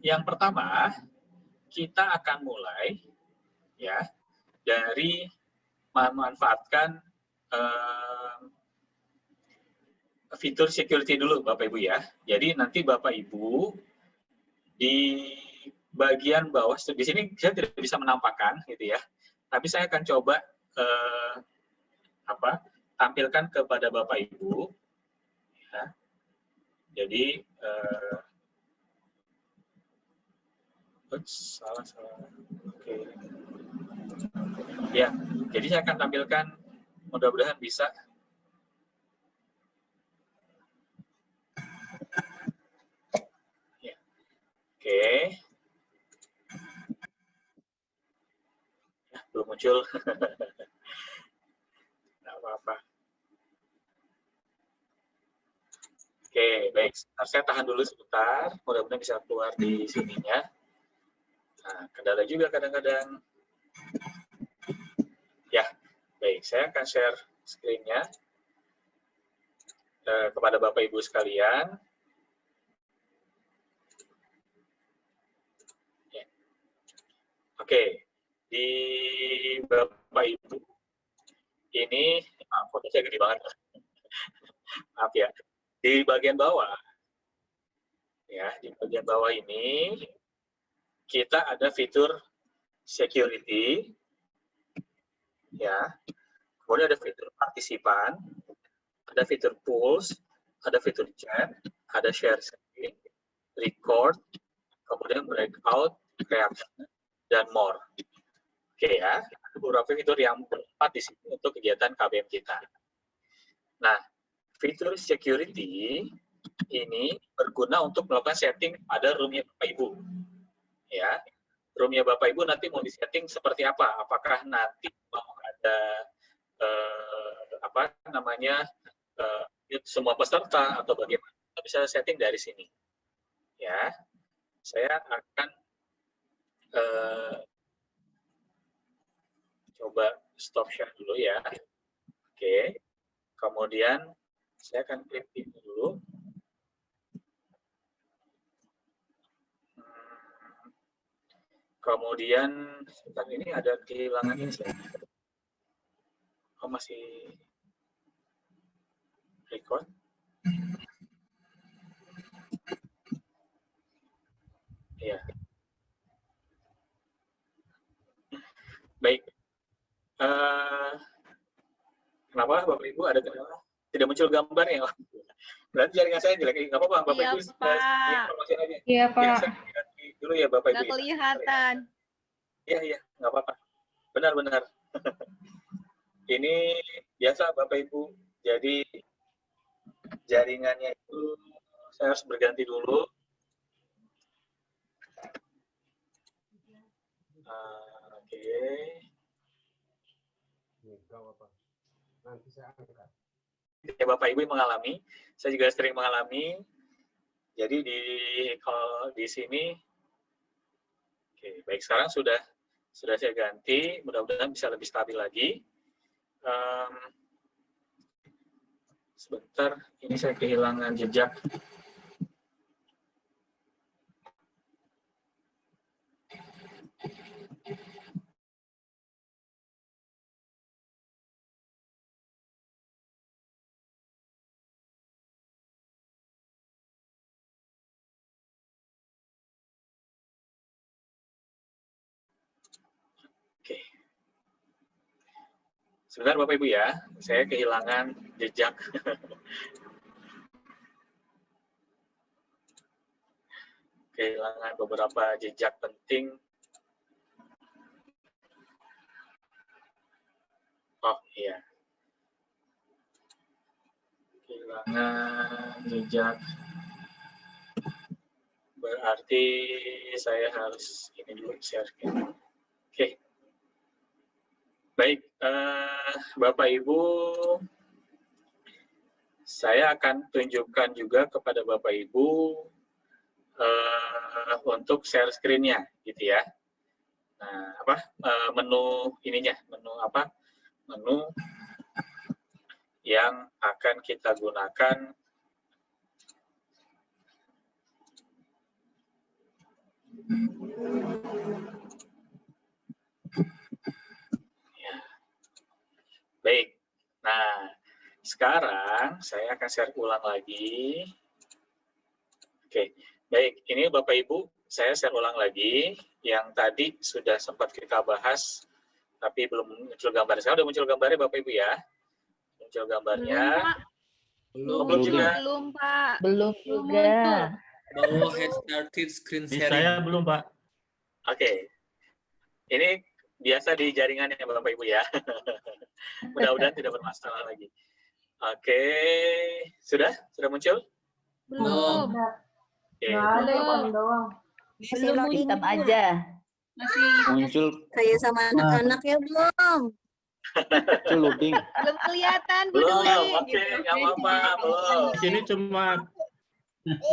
Yang pertama, kita akan mulai ya dari memanfaatkan fitur security dulu, Bapak Ibu ya. Jadi nanti Bapak Ibu di bagian bawah, di sini saya tidak bisa menampakkan gitu ya, tapi saya akan coba tampilkan kepada Bapak Ibu. Ya. Jadi salah. Oke. Ya, jadi saya akan tampilkan, mudah-mudahan bisa. Ya. Oke. Ya, belum muncul. Nggak apa-apa. Oke, baik. Saya tahan dulu sebentar. Mudah-mudahan bisa keluar di sininya. Nah, kendala juga kadang-kadang. Ya, baik. Saya akan share screen-nya kepada Bapak Ibu sekalian. Ya. Oke, di Bapak Ibu ini, foto saya gede banget. Maaf ya. Di bagian bawah, ya, di bagian bawah ini kita ada fitur security, ya. Kemudian ada fitur partisipan, ada fitur pools, ada fitur chat, ada share screen, record, kemudian breakout, reaction, dan more. Oke ya, beberapa fitur yang bermanfaat di sini untuk kegiatan KBM kita. Nah, fitur security ini berguna untuk melakukan setting pada roomnya Bapak Ibu. Ya, roomnya Bapak Ibu nanti mau disetting seperti apa? Apakah nanti mau ada semua peserta atau bagaimana? Kita bisa setting dari sini. Ya, saya akan coba stop share dulu ya. Oke, kemudian saya akan klik ini dulu. Kemudian sebentar, ini ada kehilangan ini saya. Oh, masih record? Iya. Baik. Kenapa Bapak Ibu ada kendala? Tidak muncul gambar ya? Berarti jaringan saya jelek. Nggak apa-apa, Bapak Ibu. Iya, Pak. Ya, saya ganti dulu ya, Bapak Ibu. Nggak kelihatan. Iya, nggak apa-apa. Benar-benar. Ini biasa, Bapak Ibu. Jadi, jaringannya itu saya harus berganti dulu. Oke. Nanti saya angkat. Ya, Bapak Ibu mengalami, saya juga sering mengalami. Jadi kalau di sini, oke, baik, sekarang sudah saya ganti. Mudah-mudahan bisa lebih stabil lagi. Sebentar, ini saya kehilangan jejak. Oke. Sebentar Bapak Ibu ya, saya kehilangan jejak. Kehilangan beberapa jejak penting. Oh iya. Kehilangan jejak. Berarti saya harus ini dulu share. Oke. Baik, Bapak Ibu, saya akan tunjukkan juga kepada Bapak Ibu untuk share screen-nya, gitu ya. Nah, menu ininya, menu yang akan kita gunakan Ya. Baik. Nah, sekarang saya akan share ulang lagi. Oke, baik. Ini Bapak Ibu, saya share ulang lagi. Yang tadi sudah sempat kita bahas, tapi belum muncul gambar. Sekarang udah muncul gambarnya Bapak Ibu ya. Muncul gambarnya. Belum, juga. Belum, Pak. Belum juga. Bawah head started screen sharing. Saya belum, Pak. Oke. Ini biasa di jaringannya Bapak Ibu ya. Mudah-mudahan tidak bermasalah lagi. Oke. Sudah muncul? Belum. Oke. Belum hitam aja. Masih Muncul Saya sama anak-anak ya belum. loading. belum kelihatan, Bu Belum. Dwi. Oke, nggak apa-apa. Belum. Di sini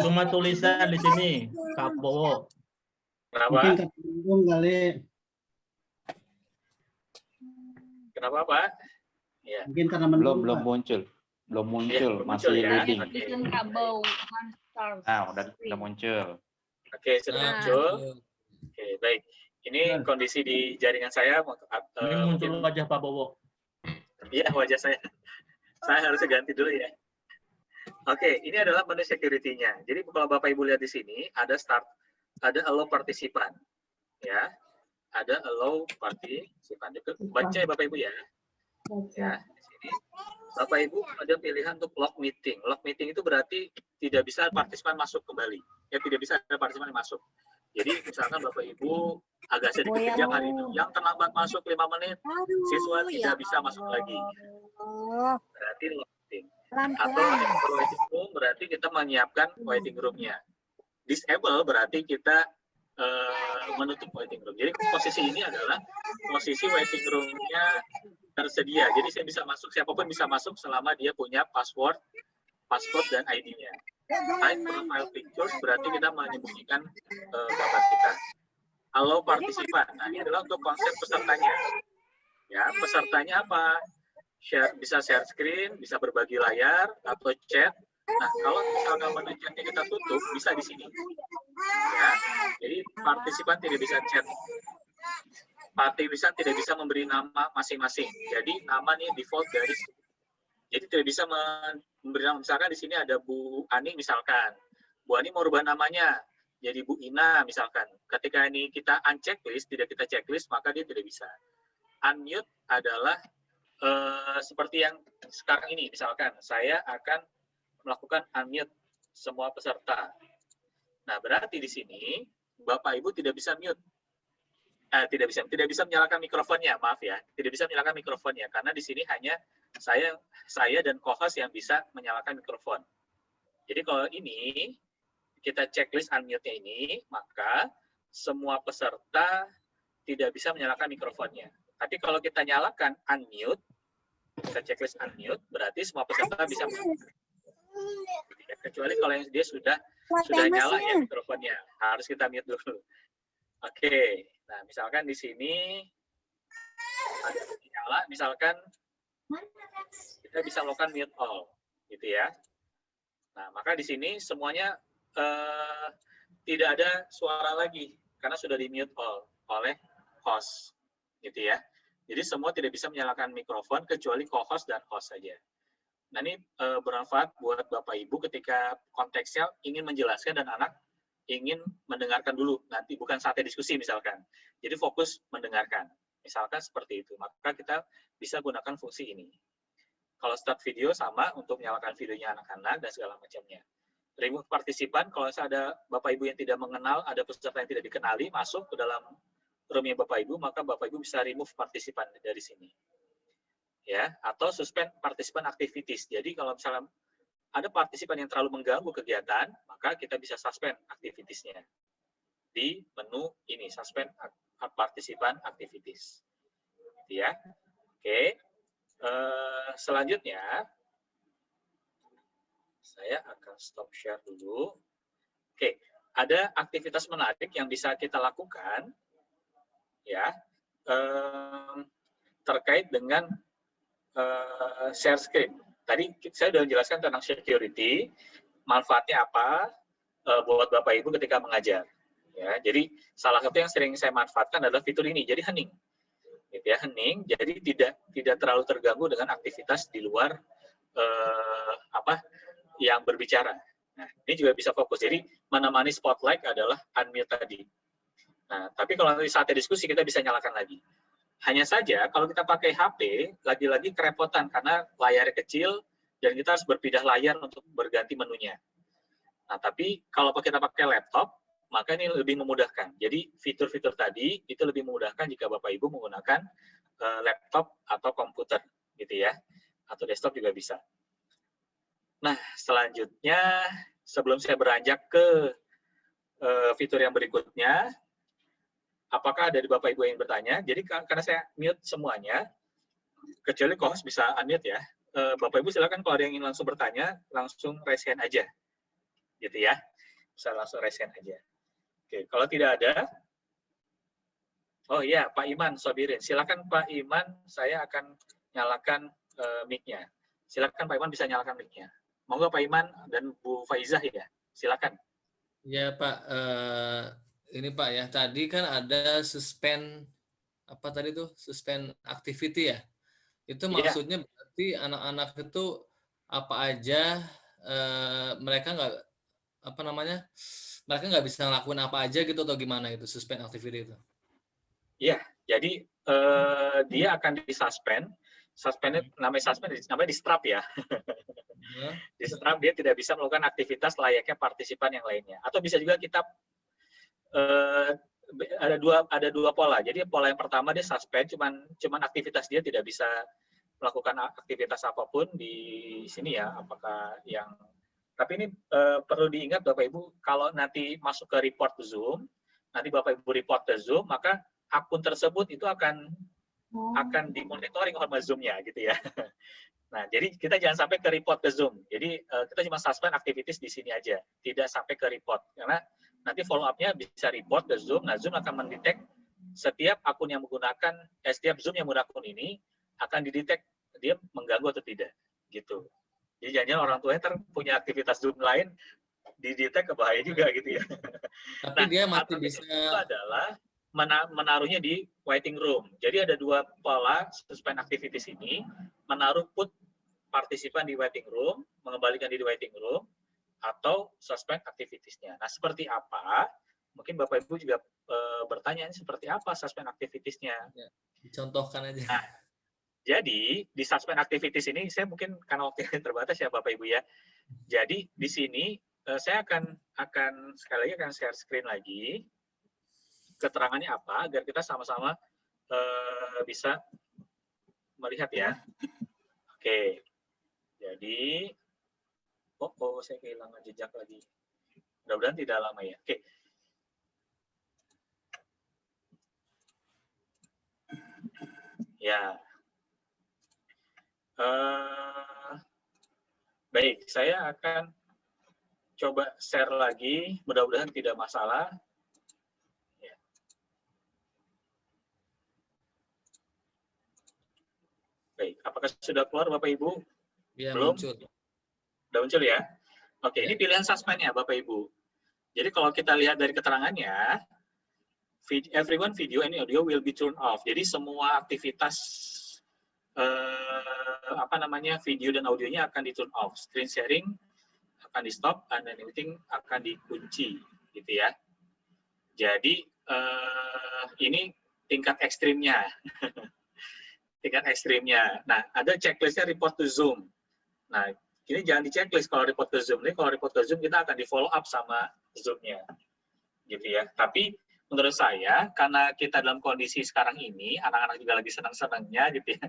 cuma tulisan di sini Kak Bowo. Kenapa? Kali. Kenapa, Pak? Ya. Mungkin karena Belum muncul. Belum muncul, belum masih muncul ya. loading. Oke. Bikin kabel monster. Nah, udah muncul. Oke, sudah Nah. muncul. Oke, baik. Ini kondisi di jaringan saya. Ini muncul wajah Pak Bowo. Iya, wajah saya. Saya harus ganti dulu ya. Oke, ini adalah menu security-nya. Jadi kalau Bapak Ibu lihat di sini, ada allow partisipan. Ya. Ada allow partisipan. Baca ya Bapak Ibu ya. Ya, di sini. Bapak Ibu ada pilihan untuk lock meeting. Lock meeting itu berarti tidak bisa partisipan masuk kembali. Ya, tidak bisa ada partisipan yang masuk. Jadi misalkan Bapak Ibu agak sedikit kerja hari itu, yang terlambat masuk 5 menit, siswa tidak bisa masuk lagi. Berarti lock meeting. Atau enable waiting room berarti kita menyiapkan waiting room-nya. Disable berarti kita menutup waiting room. Jadi posisi ini adalah posisi waiting room-nya tersedia. Jadi saya bisa masuk, siapapun bisa masuk selama dia punya password dan ID-nya. Hide profile pictures berarti kita menyembunyikan gambar kita. Allow partisipan. Nah, ini adalah untuk konsep pesertanya. Ya, pesertanya apa? Bisa share screen, bisa berbagi layar atau chat. Nah, kalau misalkan menu chatnya kita tutup, bisa di sini. Ya, jadi partisipan tidak bisa chat. Partisipan tidak bisa memberi nama masing-masing. Jadi namanya default dari. Jadi tidak bisa memberi nama. Misalkan di sini ada Bu Ani misalkan. Bu Ani mau rubah namanya jadi Bu Ina misalkan. Ketika ini kita unchecklist, tidak kita checklist, maka dia tidak bisa. Unmute adalah seperti yang sekarang ini. Misalkan saya akan melakukan unmute semua peserta. Nah, berarti di sini Bapak Ibu tidak bisa mute. Tidak bisa menyalakan mikrofonnya, maaf ya. Tidak bisa menyalakan mikrofonnya karena di sini hanya saya dan co-host yang bisa menyalakan mikrofon. Jadi kalau ini kita checklist unmute-nya ini, maka semua peserta tidak bisa menyalakan mikrofonnya. Tapi kalau kita nyalakan unmute, kita checklist unmute, berarti semua peserta bisa mute. Kecuali kalau yang dia sudah nyala ya mikrofonnya, harus kita mute dulu. Oke, nah misalkan di sini ada nyala, misalkan kita bisa melakukan mute all, gitu ya. Nah, maka di sini semuanya tidak ada suara lagi karena sudah di mute all oleh host, gitu ya. Jadi semua tidak bisa menyalakan mikrofon kecuali co-host dan host saja. Nah, ini bermanfaat buat Bapak Ibu ketika konteksnya ingin menjelaskan dan anak ingin mendengarkan dulu, nanti bukan saatnya diskusi misalkan. Jadi fokus mendengarkan. Misalkan seperti itu, maka kita bisa gunakan fungsi ini. Kalau start video sama untuk menyalakan videonya anak-anak dan segala macamnya. Remove partisipan, kalau ada Bapak Ibu yang tidak mengenal, ada peserta yang tidak dikenali, masuk ke dalam roomnya Bapak Ibu, maka Bapak Ibu bisa remove partisipan dari sini. Ya, atau suspend partisipan activities. Jadi kalau misalnya ada partisipan yang terlalu mengganggu kegiatan, maka kita bisa suspend activities-nya. Di menu ini, suspend partisipan activities. Gitu ya. Oke. Selanjutnya, saya akan stop share dulu. Oke, ada aktivitas menarik yang bisa kita lakukan, ya, terkait dengan share screen. Tadi saya sudah menjelaskan tentang security, manfaatnya apa buat Bapak Ibu ketika mengajar. Ya, jadi salah satu yang sering saya manfaatkan adalah fitur ini. Jadi hening, gitu ya, hening. Jadi tidak terlalu terganggu dengan aktivitas di luar yang berbicara. Nah, ini juga bisa fokus. Jadi menemani spotlight adalah unmute tadi. Nah, tapi kalau nanti saatnya diskusi kita bisa nyalakan lagi. Hanya saja kalau kita pakai HP, lagi-lagi kerepotan karena layarnya kecil dan kita harus berpindah layar untuk berganti menunya. Nah, tapi kalau kita pakai laptop, maka ini lebih memudahkan. Jadi fitur-fitur tadi itu lebih memudahkan jika Bapak Ibu menggunakan laptop atau komputer, gitu ya, atau desktop juga bisa. Nah, selanjutnya sebelum saya beranjak ke fitur yang berikutnya, apakah dari Bapak Ibu yang bertanya? Jadi karena saya mute semuanya, kecuali co-host bisa unmute ya. Bapak Ibu silakan kalau ada yang ingin langsung bertanya, langsung raise hand aja, gitu ya. Bisa langsung raise hand aja. Oke, kalau tidak ada, oh iya, Pak Iman Sobirin, silakan Pak Iman, saya akan nyalakan mic-nya. Silakan Pak Iman bisa nyalakan mic-nya. Monggo Pak Iman dan Bu Faizah ya, silakan. Ya Pak, ini Pak ya, tadi kan ada suspend apa tadi tuh, suspend activity ya. Itu maksudnya berarti anak-anak itu apa aja mereka nggak apa namanya, mereka nggak bisa ngelakuin apa aja gitu atau gimana itu suspend activity itu? Iya, jadi dia akan disuspend. Suspendnya namanya di strap ya. Di strap dia tidak bisa melakukan aktivitas layaknya partisipan yang lainnya. Atau bisa juga kita ada dua pola. Jadi pola yang pertama dia suspend, cuman aktivitas dia tidak bisa melakukan aktivitas apapun di sini ya. Apakah yang tapi ini perlu diingat Bapak Ibu, kalau nanti masuk ke report Zoom, nanti Bapak Ibu report ke Zoom, maka akun tersebut itu akan dimonitoring oleh Zoom-nya gitu ya. Nah, jadi kita jangan sampai ke report ke Zoom. Jadi kita cuma suspend activities di sini aja, tidak sampai ke report. Karena nanti follow up-nya bisa report ke Zoom. Nah, Zoom akan mendetek setiap akun yang menggunakan, setiap Zoom yang menggunakan akun ini akan didetek dia mengganggu atau tidak, gitu. Jadi jangan orang tuanya punya aktivitas Zoom lain didetek kebahaya juga gitu ya. Tapi dia masih bisa. Itu adalah menaruhnya di waiting room. Jadi ada dua pola suspend activities ini, menaruh put partisipan di waiting room, mengembalikan di waiting room, atau suspend activities-nya. Nah, seperti apa? Mungkin Bapak Ibu juga bertanya, seperti apa suspend activities-nya? Ya, dicontohkan aja. Nah, jadi di suspend activities ini, saya mungkin karena waktu yang terbatas ya Bapak Ibu ya. Jadi di sini saya akan sekali lagi akan share screen lagi. Keterangannya apa agar kita sama-sama bisa melihat ya. Oke. Jadi saya kehilangan jejak lagi. Mudah-mudahan tidak lama ya. Oke. Ya. Baik, saya akan coba share lagi. Mudah-mudahan tidak masalah. Baik, apakah sudah keluar Bapak Ibu? Ya, belum? Muncul. Sudah muncul ya? Oke, ini pilihan suspendnya Bapak Ibu. Jadi kalau kita lihat dari keterangannya, everyone video and audio will be turned off. Jadi semua aktivitas video dan audionya akan di turn off. Screen sharing akan di stop, and anything akan dikunci, gitu ya. Jadi ini tingkat ekstrimnya. Tingkat ekstrimnya. Nah, ada checklistnya report to Zoom. Nah, ini jangan di checklist kalau report ke Zoom. Ini kalau report ke Zoom kita akan di follow up sama Zoom-nya. Gitu ya. Tapi menurut saya, karena kita dalam kondisi sekarang ini, anak-anak juga lagi senang-senangnya gitu ya.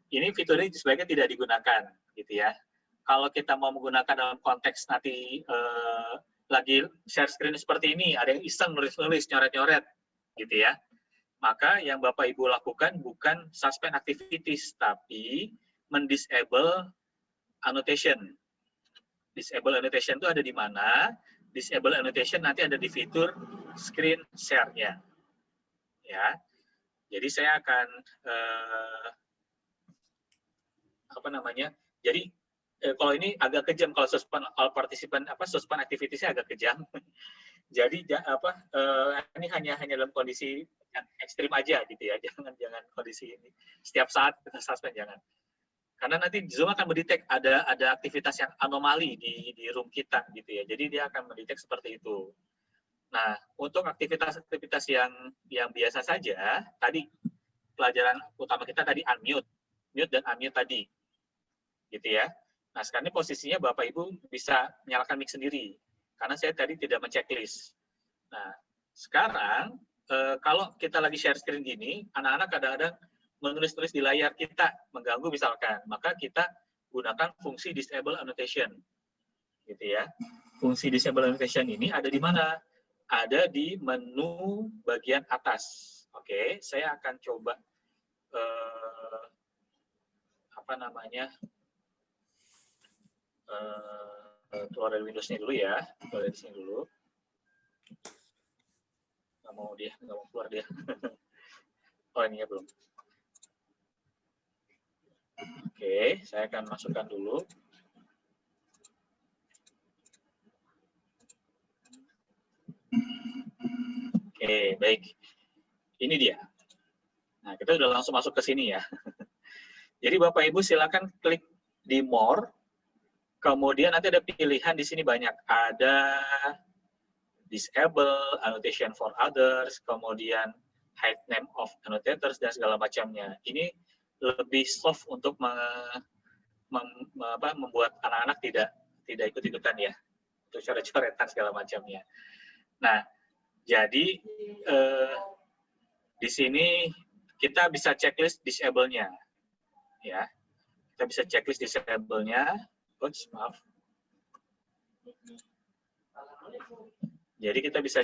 Ini fitur ini sebaiknya tidak digunakan gitu ya. Kalau kita mau menggunakan dalam konteks nanti lagi share screen seperti ini, ada yang iseng nulis-nulis, nyoret-nyoret gitu ya. Maka yang Bapak Ibu lakukan bukan suspend activities, tapi mendisable annotation. Disable annotation itu ada di mana? Disable annotation nanti ada di fitur screen share-nya. Ya. Jadi saya akan Jadi kalau ini agak kejam kalau suspend all participant suspend activities-nya agak kejam. Jadi ini hanya dalam kondisi yang ekstrim aja gitu ya, jangan kondisi ini setiap saat kita suspend, jangan. Karena nanti Zoom akan mendetek ada aktivitas yang anomali di room kita gitu ya. Jadi dia akan mendetek seperti itu. Nah, untuk aktivitas-aktivitas yang biasa saja, tadi pelajaran utama kita tadi mute dan unmute tadi, gitu ya. Nah, sekarang ini posisinya Bapak Ibu bisa menyalakan mic sendiri, karena saya tadi tidak men-checklist. Nah, sekarang kalau kita lagi share screen gini, anak-anak kadang-kadang menulis-tulis di layar kita, mengganggu misalkan, maka kita gunakan fungsi disable annotation, gitu ya. Fungsi disable annotation ini ada di mana? Ada di menu bagian atas. Oke, saya akan coba keluar dari Windows-nya dulu ya, keluar dari sini dulu. Nggak mau keluar dia. Oh, ini ya belum. Oke, saya akan masukkan dulu. Oke, baik. Ini dia. Nah, kita sudah langsung masuk ke sini ya. Jadi Bapak Ibu silakan klik di More. Kemudian nanti ada pilihan di sini banyak. Ada disable, annotation for others, kemudian hide name of annotators dan segala macamnya. Ini lebih soft untuk membuat anak-anak tidak ikut-ikutan ya, untuk coret-coretan segala macamnya. Nah, jadi di sini kita bisa checklist disable-nya, ya. Kita bisa checklist disable-nya. Oops, maaf. Jadi kita bisa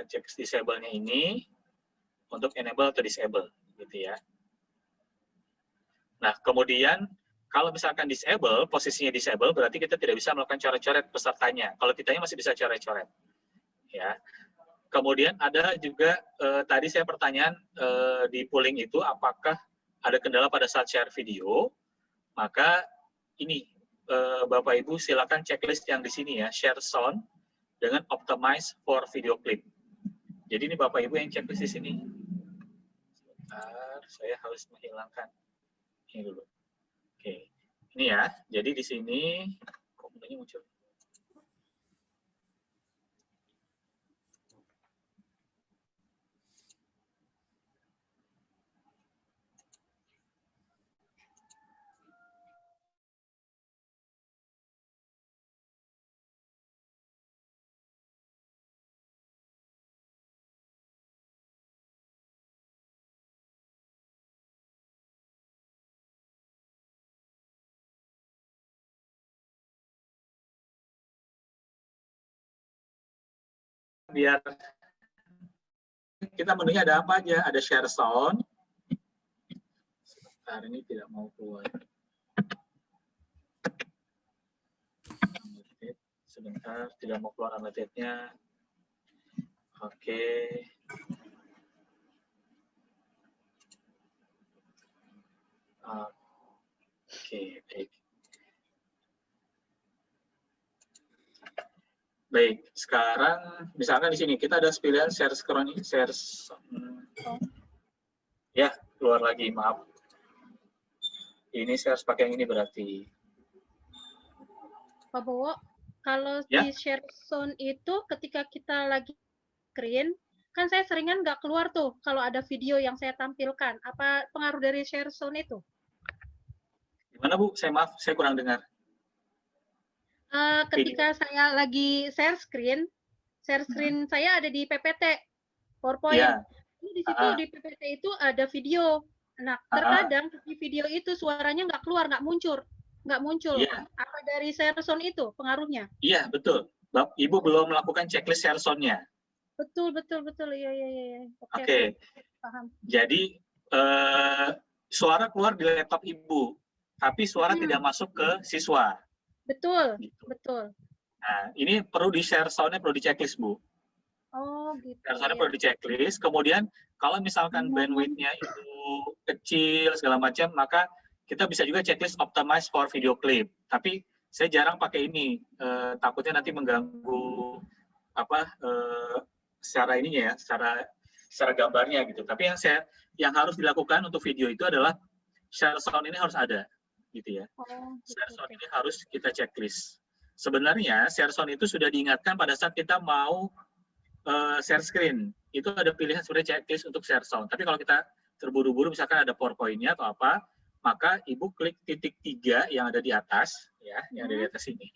checklist disable-nya ini untuk enable atau disable, gitu ya. Nah, kemudian kalau misalkan disable, posisinya disable, berarti kita tidak bisa melakukan coret-coret pesertanya. Kalau kitanya masih bisa coret-coret, ya. Kemudian ada juga tadi saya pertanyaan di polling itu apakah ada kendala pada saat share video, maka ini Bapak Ibu silakan checklist yang di sini ya, share sound dengan optimize for video clip. Jadi ini Bapak Ibu yang checklist di sini. Sebentar, saya harus menghilangkan ini dulu. Oke, ini ya. Jadi di sini kok mulanya muncul. Biar kita menunya ada apa aja, ada share sound. Sebentar, ini tidak mau keluar. Sebentar, tidak mau keluar annotate-nya. Oke. Oke, baik. Baik, sekarang misalkan di sini kita ada pilihan share screen, ya keluar lagi, maaf. Ini saya harus pakai yang ini berarti. Pak Bowo, kalau Ya. di share zone itu ketika kita lagi screen, kan saya seringan nggak keluar tuh kalau ada video yang saya tampilkan. Apa pengaruh dari share zone itu? Gimana Bu? Maaf, saya kurang dengar. Ketika saya lagi share screen saya ada di PPT, PowerPoint. Ya. Di situ di PPT itu ada video. Nah, terkadang di video itu suaranya nggak keluar, nggak muncul. Ya. Apa dari share zone itu pengaruhnya? Iya, betul. Ibu belum melakukan checklist share zone-nya. Betul. Iya. Oke. Paham. Jadi, suara keluar di laptop Ibu, tapi suara tidak masuk ke siswa. Betul, Gitu. betul. Nah, ini perlu di share sound-nya, perlu di checklist, Bu. Oh, gitu. Share sound-nya perlu di checklist. Kemudian, kalau misalkan bandwidth-nya itu kecil, segala macam, maka kita bisa juga checklist optimize for video clip. Tapi, saya jarang pakai ini. Takutnya nanti mengganggu secara ininya ya, secara gambarnya gitu. Tapi yang harus dilakukan untuk video itu adalah share sound ini harus ada, gitu ya. Share sound ini harus kita checklist. Sebenarnya share sound itu sudah diingatkan pada saat kita mau share screen. Itu ada pilihan sebenarnya checklist untuk share sound. Tapi kalau kita terburu-buru, misalkan ada PowerPoint-nya atau apa, maka Ibu klik titik 3 yang ada di atas, ya, yang ada di atas ini.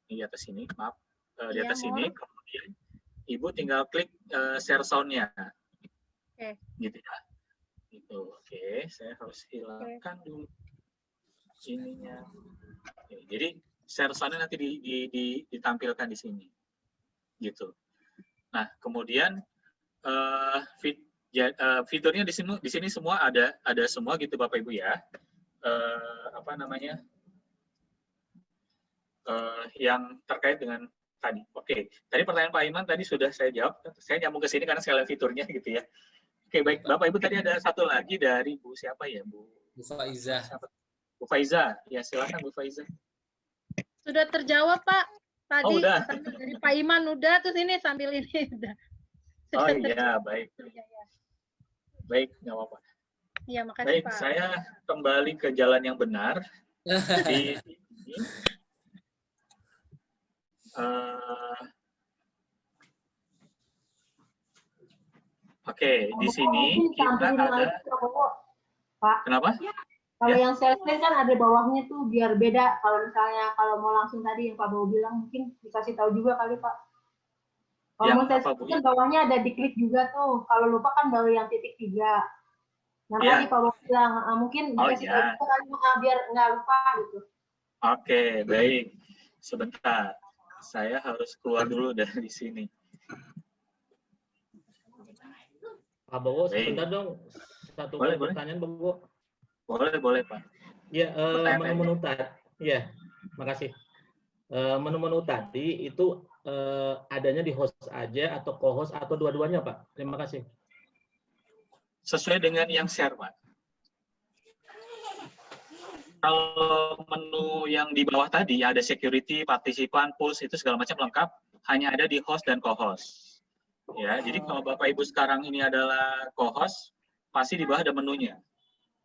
Di atas ini, maaf, di atas ini. Kemudian Ibu tinggal klik share sound-nya. Oke. Gitu ya. Gitu. Oke, saya harus hilangkan dulu ininya. Oke, jadi share sound-nya nanti ditampilkan di sini. Gitu. Nah, kemudian fiturnya di sini semua ada semua gitu Bapak Ibu ya. Apa namanya? Yang terkait dengan tadi. Oke, tadi pertanyaan Pak Iman tadi sudah saya jawab. Saya nyambung ke sini karena saya lihat fiturnya gitu ya. Oke, baik Bapak Ibu, tadi ada satu lagi dari Bu siapa ya, Bu Faiza. Bu Faiza. Ya, silakan Bu Faiza. Sudah terjawab, Pak. Tadi udah. dari Pak Iman udah, terus ini sambil ini udah. Oh iya, baik. Baik, nggak apa-apa. Iya, makasih Baik, Pak. saya kembali ke jalan yang benar. Di sini, oke, di sini kita ada. Pak. Kenapa? Kalau Ya. yang share screen kan ada bawahnya tuh biar beda. Kalau misalnya kalau mau langsung tadi yang Pak Bowo bilang mungkin dikasih tahu juga kali Pak. Kalau Yang mau share apa, Bu? screen kan bawahnya ada diklik juga tuh. Kalau lupa kan baru yang titik 3. Yang Ya. tadi Pak Bowo bilang mungkin dikasih tahu ya. juga kali biar nggak lupa gitu. Oke, baik. Sebentar. Saya harus keluar dulu dari sini. Pak Bowo, Baik. sebentar dong. Satu Boleh, boleh. pertanyaan, Pak Bowo. Boleh, Pak. Ya, Pertanyaan menu-menu tadi. Ya, makasih. Menu-menu tadi itu adanya di host aja atau co-host atau dua-duanya, Pak? Terima kasih. Sesuai dengan yang share, Pak. Kalau menu yang di bawah tadi ada security, partisipan, pulse itu segala macam lengkap, hanya ada di host dan co-host. Ya, jadi kalau Bapak Ibu sekarang ini adalah co-host, pasti di bawah ada menunya.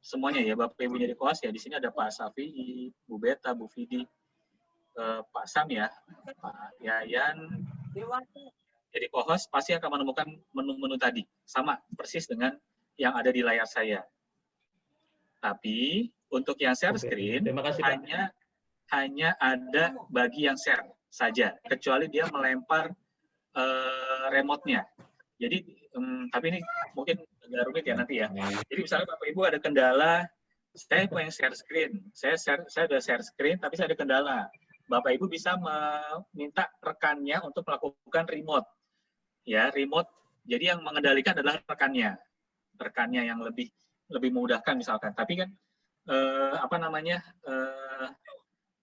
Semuanya ya, Bapak Ibu jadi co-host ya. Di sini ada Pak Safi, Bu Beta, Bu Vidi, Pak Sam ya, Pak Yayan. Jadi co-host pasti akan menemukan menu-menu tadi, sama persis dengan yang ada di layar saya. Tapi untuk yang share screen Terima kasih, Pak. hanya ada bagi yang share saja, kecuali dia melempar remote-nya. Jadi, tapi ini mungkin agak rumit ya nanti ya. Jadi misalnya Bapak Ibu ada kendala, saya pengen share screen, saya sudah share screen, tapi saya ada kendala. Bapak Ibu bisa meminta rekannya untuk melakukan remote, ya remote. Jadi yang mengendalikan adalah rekannya yang lebih memudahkan misalkan. Tapi kan apa namanya?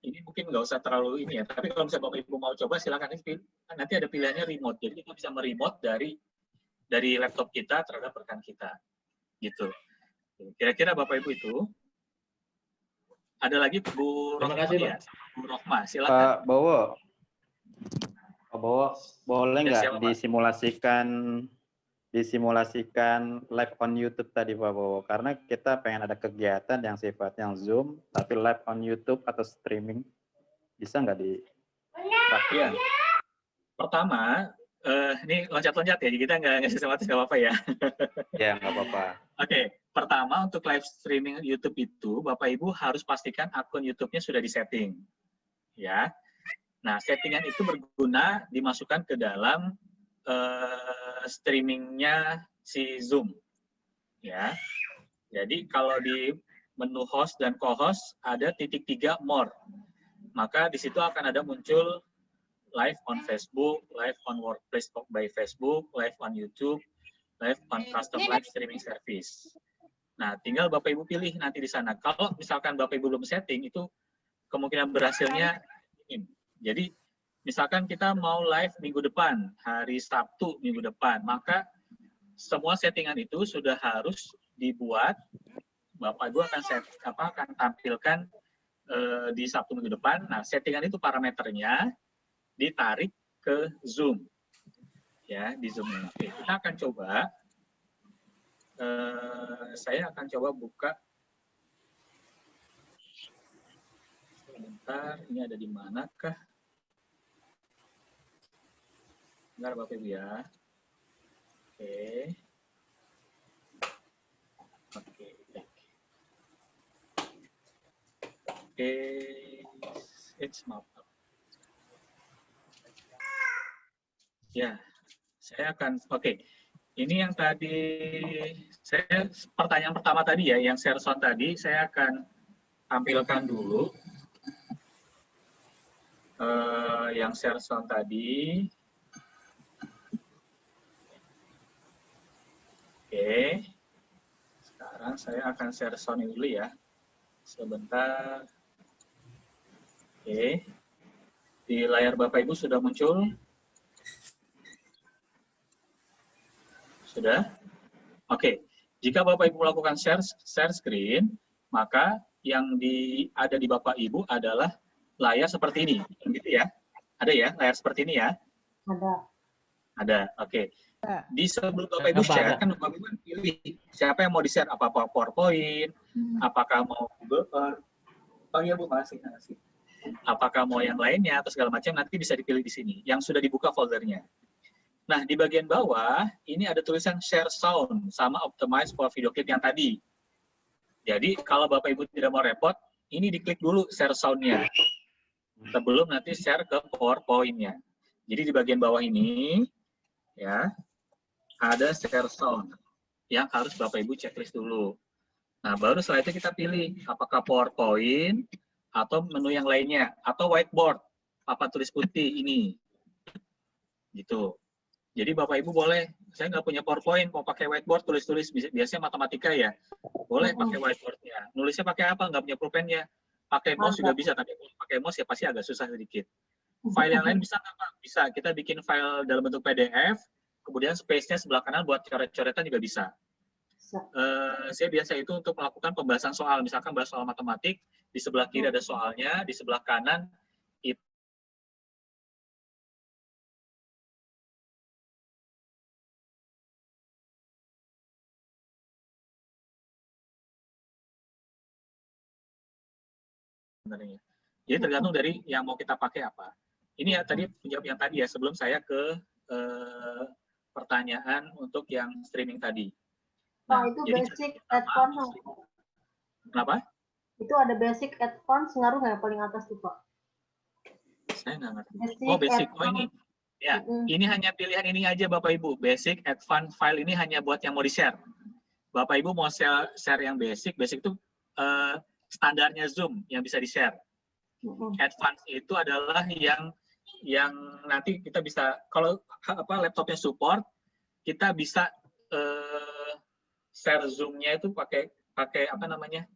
Ini mungkin nggak usah terlalu ini ya, tapi kalau misalnya Bapak Ibu mau coba silakan, nanti ada pilihannya remote, jadi kita bisa meremote dari laptop kita terhadap rekan kita, gitu. Kira-kira Bapak Ibu itu ada lagi Bu Rohma ya, Bu Rohma, silakan. Pak Bowo, boleh Ya, nggak disimulasikan live on YouTube tadi Pak Bowo, karena kita pengen ada kegiatan yang sifatnya Zoom tapi live on YouTube atau streaming, bisa nggak di? Ya. Pertama, ini loncat-loncat ya, kita nggak sistematis nggak apa-apa ya. Ya nggak apa-apa. Oke, pertama untuk live streaming YouTube itu Bapak Ibu harus pastikan akun YouTube-nya sudah disetting, ya. Nah, settingan itu berguna dimasukkan ke dalam streamingnya si Zoom, ya. Jadi kalau di menu host dan co-host ada titik 3 more, maka di situ akan ada muncul live on Facebook, live on Workplace by Facebook, live on YouTube, live on custom live streaming service. Nah, tinggal Bapak Ibu pilih nanti di sana. Kalau misalkan Bapak Ibu belum setting, itu kemungkinan berhasilnya minim. Jadi misalkan kita mau live minggu depan, hari Sabtu minggu depan, maka semua settingan itu sudah harus dibuat. Bapak Ibu akan tampilkan di Sabtu minggu depan. Nah, settingan itu parameternya ditarik ke Zoom. Ya, di Zoom. Oke, kita akan coba. Saya akan coba buka. Sebentar, ini ada di manakah? Bentar Bapak Ibu ya. Oke. Oke. It's not up. Ya, saya akan, ini yang tadi, pertanyaan pertama tadi ya, yang share sound tadi, saya akan tampilkan dulu. Yang share sound tadi. Oke. Sekarang saya akan share sound ini dulu ya. Sebentar. Oke. Di layar Bapak Ibu sudah muncul? Sudah? Oke. Jika Bapak Ibu melakukan share screen, maka yang ada di Bapak Ibu adalah layar seperti ini. Gitu ya? Ada ya? Layar seperti ini ya? Ada. Ada. Oke. Di sebelum Bapak Ibu share, kan Bapak Ibu pilih siapa yang mau di-share, apa PowerPoint, apakah mau Google Earth. Oh iya Bu, makasih. Apakah mau yang lainnya atau segala macam, nanti bisa dipilih di sini, yang sudah dibuka foldernya. Nah, di bagian bawah, ini ada tulisan share sound, sama optimize for video clip yang tadi. Jadi, kalau Bapak Ibu tidak mau repot, ini diklik dulu share sound-nya. Sebelum nanti share ke PowerPoint-nya. Jadi, di bagian bawah ini, ya, ada share sound yang harus Bapak Ibu checklist dulu. Nah, baru setelah itu kita pilih apakah PowerPoint atau menu yang lainnya, atau whiteboard, papan tulis putih ini. Gitu. Jadi Bapak Ibu boleh, saya nggak punya PowerPoint, mau pakai whiteboard, tulis-tulis, biasanya matematika ya, boleh pakai whiteboardnya. Nulisnya pakai apa? Nggak punya pulpennya. Pakai mouse juga bisa, tapi kalau pakai mouse ya pasti agak susah sedikit. File yang lain bisa nggak Pak? Bisa, kita bikin file dalam bentuk PDF, kemudian space-nya sebelah kanan buat coret-coretan juga bisa. Saya biasa itu untuk melakukan pembahasan soal, misalkan bahas soal matematik, di sebelah kiri ada soalnya, di sebelah kanan itu sebenarnya. Jadi tergantung dari yang mau kita pakai apa. Ini ya tadi menjawab yang tadi ya, sebelum saya ke pertanyaan untuk yang streaming tadi. Nah, itu basic advance. Kenapa? Itu ada basic advance, ngaruh nggak paling atas tuh Pak? Saya nggak ngerti. Basic. Oh ini. Ya, ini hanya pilihan ini aja Bapak Ibu. Basic, advance file ini hanya buat yang mau di-share. Bapak Ibu mau share yang basic itu standarnya Zoom yang bisa di-share. Advance itu adalah yang nanti kita bisa, kalau laptopnya support, kita bisa share Zoom-nya itu pakai apa namanya?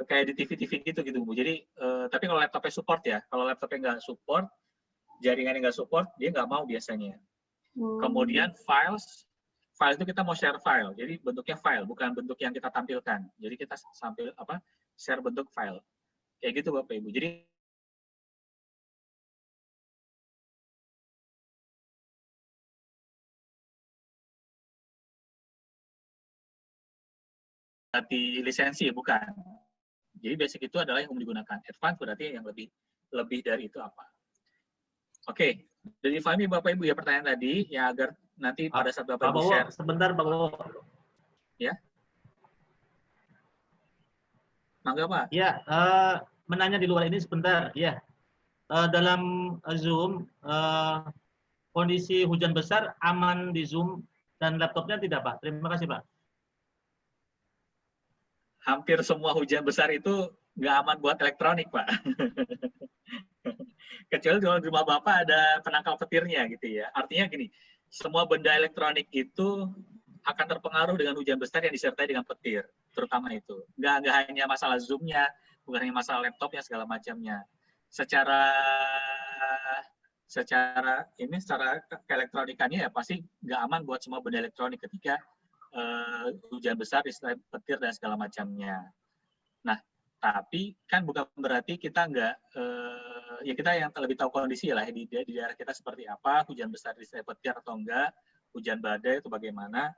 Kayak di TV gitu Bu. Jadi tapi kalau laptopnya support ya, kalau laptopnya nggak support, jaringannya nggak support, dia nggak mau biasanya. Kemudian file itu kita mau share file, jadi bentuknya file, bukan bentuk yang kita tampilkan. Jadi kita share bentuk file, kayak gitu Bapak Ibu. Jadi lisensi bukan. Jadi basic itu adalah yang digunakan. Advance berarti yang lebih dari itu apa? Oke, jadi difahami Bapak Ibu ya pertanyaan tadi, ya agar nanti pada saat Bapak Ibu share. Sebentar Pak Bowo. Ya. Mangga Pak. Ya, menanya di luar ini sebentar. Ya, dalam Zoom kondisi hujan besar aman di Zoom dan laptopnya tidak Pak? Terima kasih Pak. Hampir semua hujan besar itu nggak aman buat elektronik Pak. Kecuali kalau di rumah Bapak ada penangkal petirnya gitu ya. Artinya gini, semua benda elektronik itu akan terpengaruh dengan hujan besar yang disertai dengan petir, terutama itu. Nggak hanya masalah Zoom-nya, bukan hanya masalah laptopnya, segala macamnya. Secara keelektronikannya ya pasti nggak aman buat semua benda elektronik ketika hujan besar disertai petir dan segala macamnya. Nah, tapi kan bukan berarti kita nggak ya kita yang lebih tahu kondisi lah di daerah kita seperti apa, hujan besar disertai petir atau enggak, hujan badai itu bagaimana.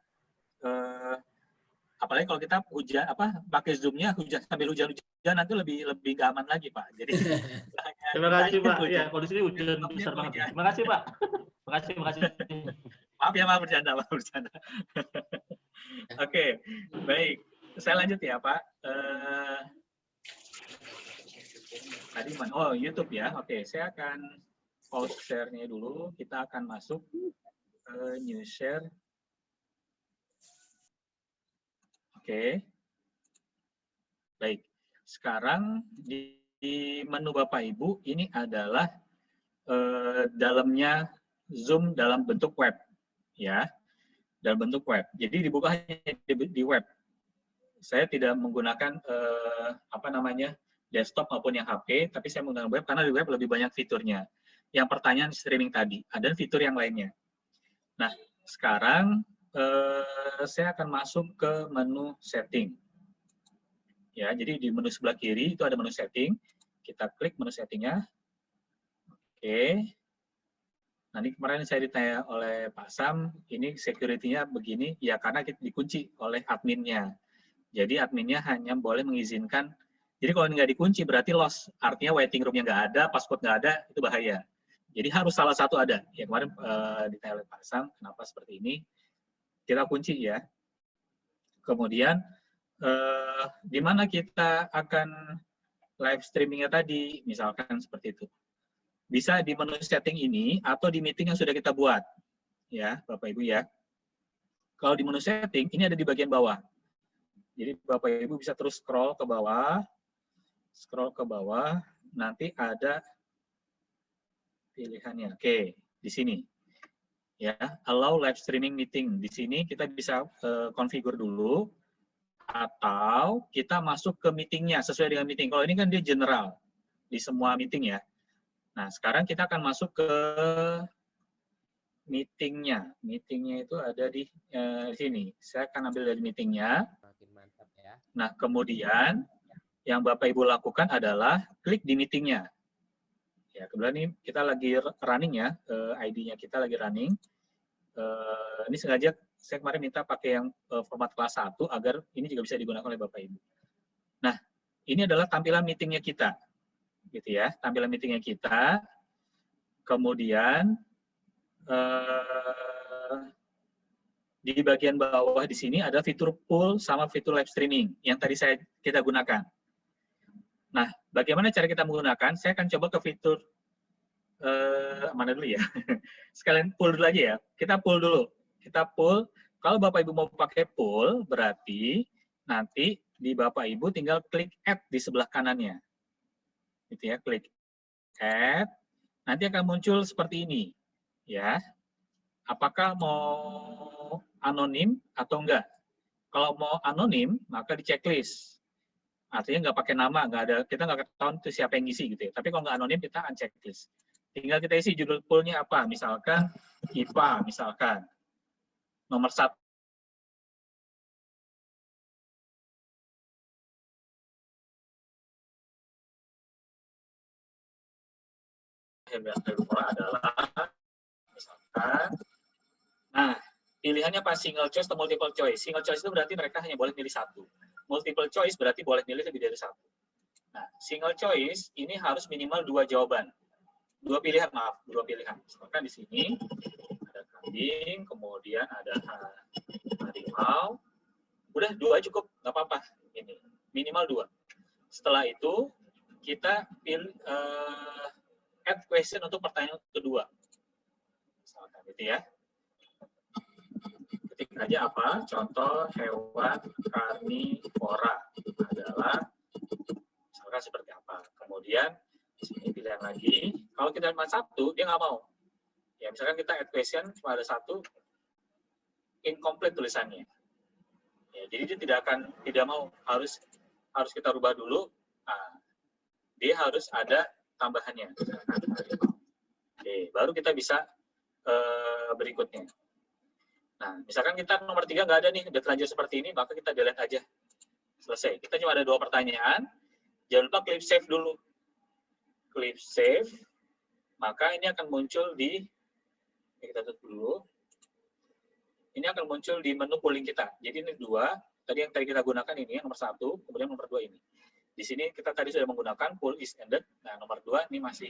Apalagi kalau kita hujan pakai Zoom-nya sambil hujan-hujan nanti lebih nggak aman lagi, Pak. Jadi terima kasih Pak. Ya, kondisi hujan besar banget. Terima kasih Pak. Terima kasih. Maaf ya, Pak, bercanda. Oke, baik. Saya lanjut ya, Pak. Tadi YouTube ya. Oke, saya akan pause share-nya dulu. Kita akan masuk ke new share. Oke. Baik. Sekarang di menu Bapak Ibu ini adalah dalamnya Zoom dalam bentuk web, ya. Dalam bentuk web. Jadi dibuka hanya di web. Saya tidak menggunakan desktop maupun yang HP, tapi saya menggunakan web karena di web lebih banyak fiturnya. Yang pertanyaan streaming tadi, ada fitur yang lainnya. Nah, sekarang saya akan masuk ke menu setting. Ya, jadi di menu sebelah kiri itu ada menu setting. Kita klik menu settingnya. Oke. Nanti kemarin saya ditanya oleh Pak Sam, ini security-nya begini, ya karena kita dikunci oleh adminnya. Jadi adminnya hanya boleh mengizinkan. Jadi kalau nggak dikunci berarti lost, artinya waiting room-nya nggak ada, password nggak ada, itu bahaya. Jadi harus salah satu ada. Ya kemarin ditanya oleh Pak Sam, kenapa seperti ini? Kita kunci ya. Kemudian di mana kita akan live streaming-nya tadi, misalkan seperti itu. Bisa di menu setting ini atau di meeting yang sudah kita buat. Ya, Bapak Ibu ya. Kalau di menu setting, ini ada di bagian bawah. Jadi Bapak Ibu bisa terus scroll ke bawah, nanti ada pilihannya. Oke, di sini. Ya, allow live streaming meeting. Di sini kita bisa configure dulu, atau kita masuk ke meetingnya sesuai dengan meeting. Kalau ini kan dia general di semua meeting ya. Nah, sekarang kita akan masuk ke meetingnya. Meetingnya itu ada di sini. Saya akan ambil dari meetingnya. Nah, kemudian yang Bapak Ibu lakukan adalah klik di meetingnya. Ya, kebetulan ini kita lagi running ya, ID-nya kita lagi running. Ini sengaja saya kemarin minta pakai yang format kelas 1 agar ini juga bisa digunakan oleh Bapak Ibu. Nah, ini adalah tampilan meetingnya kita. Gitu ya, tampilan meetingnya kita. Kemudian di bagian bawah di sini ada fitur poll sama fitur live streaming yang tadi kita gunakan. Nah, bagaimana cara kita menggunakan? Saya akan coba ke fitur mana dulu ya. Sekalian poll dulu aja ya. Kita poll dulu. Kita poll. Kalau Bapak Ibu mau pakai poll, berarti nanti di Bapak Ibu tinggal klik add di sebelah kanannya. Gitu ya, klik add. Nanti akan muncul seperti ini. Ya. Apakah mau anonim atau enggak? Kalau mau anonim, maka di checklist. Artinya nggak pakai nama, kita nggak ketahuan itu siapa yang ngisi gitu ya. Tapi kalau nggak anonim, kita unchecklist. Tinggal kita isi judul poolnya apa, misalkan IPA, misalkan nomor 1. Adalah misalkan, nah pilihannya apa, single choice atau multiple choice? Single choice itu berarti mereka hanya boleh pilih satu. Multiple choice berarti boleh pilih lebih dari satu. Nah, single choice ini harus minimal 2 jawaban. 2 pilihan, maaf, 2 pilihan. Misalkan di sini ada kambing, kemudian ada harimau. Udah 2 cukup, nggak apa-apa. Ini minimal 2. Setelah itu kita pilih add question untuk pertanyaan kedua. Misalkan gitu ya. Ketik aja apa? Contoh hewan karnivora adalah misalkan seperti apa. Kemudian di sini pilihan lagi. Kalau kita cuma 1, dia nggak mau. Ya misalkan kita add question cuma ada 1, incomplete tulisannya. Ya, jadi dia tidak mau, harus kita rubah dulu. Nah, dia harus ada tambahannya. Oke, baru kita bisa berikutnya. Nah, misalkan kita nomor 3 nggak ada nih, udah terlanjur seperti ini, maka kita delete aja. Selesai. Kita cuma ada 2 pertanyaan. Jangan lupa klik save dulu. klik save, maka ini akan muncul di, kita tutup dulu. Ini akan muncul di menu polling kita. Jadi ini dua, tadi yang tadi kita gunakan ini yang nomor 1, kemudian nomor 2 ini. Di sini kita tadi sudah menggunakan poll is ended. Nah, nomor 2 ini masih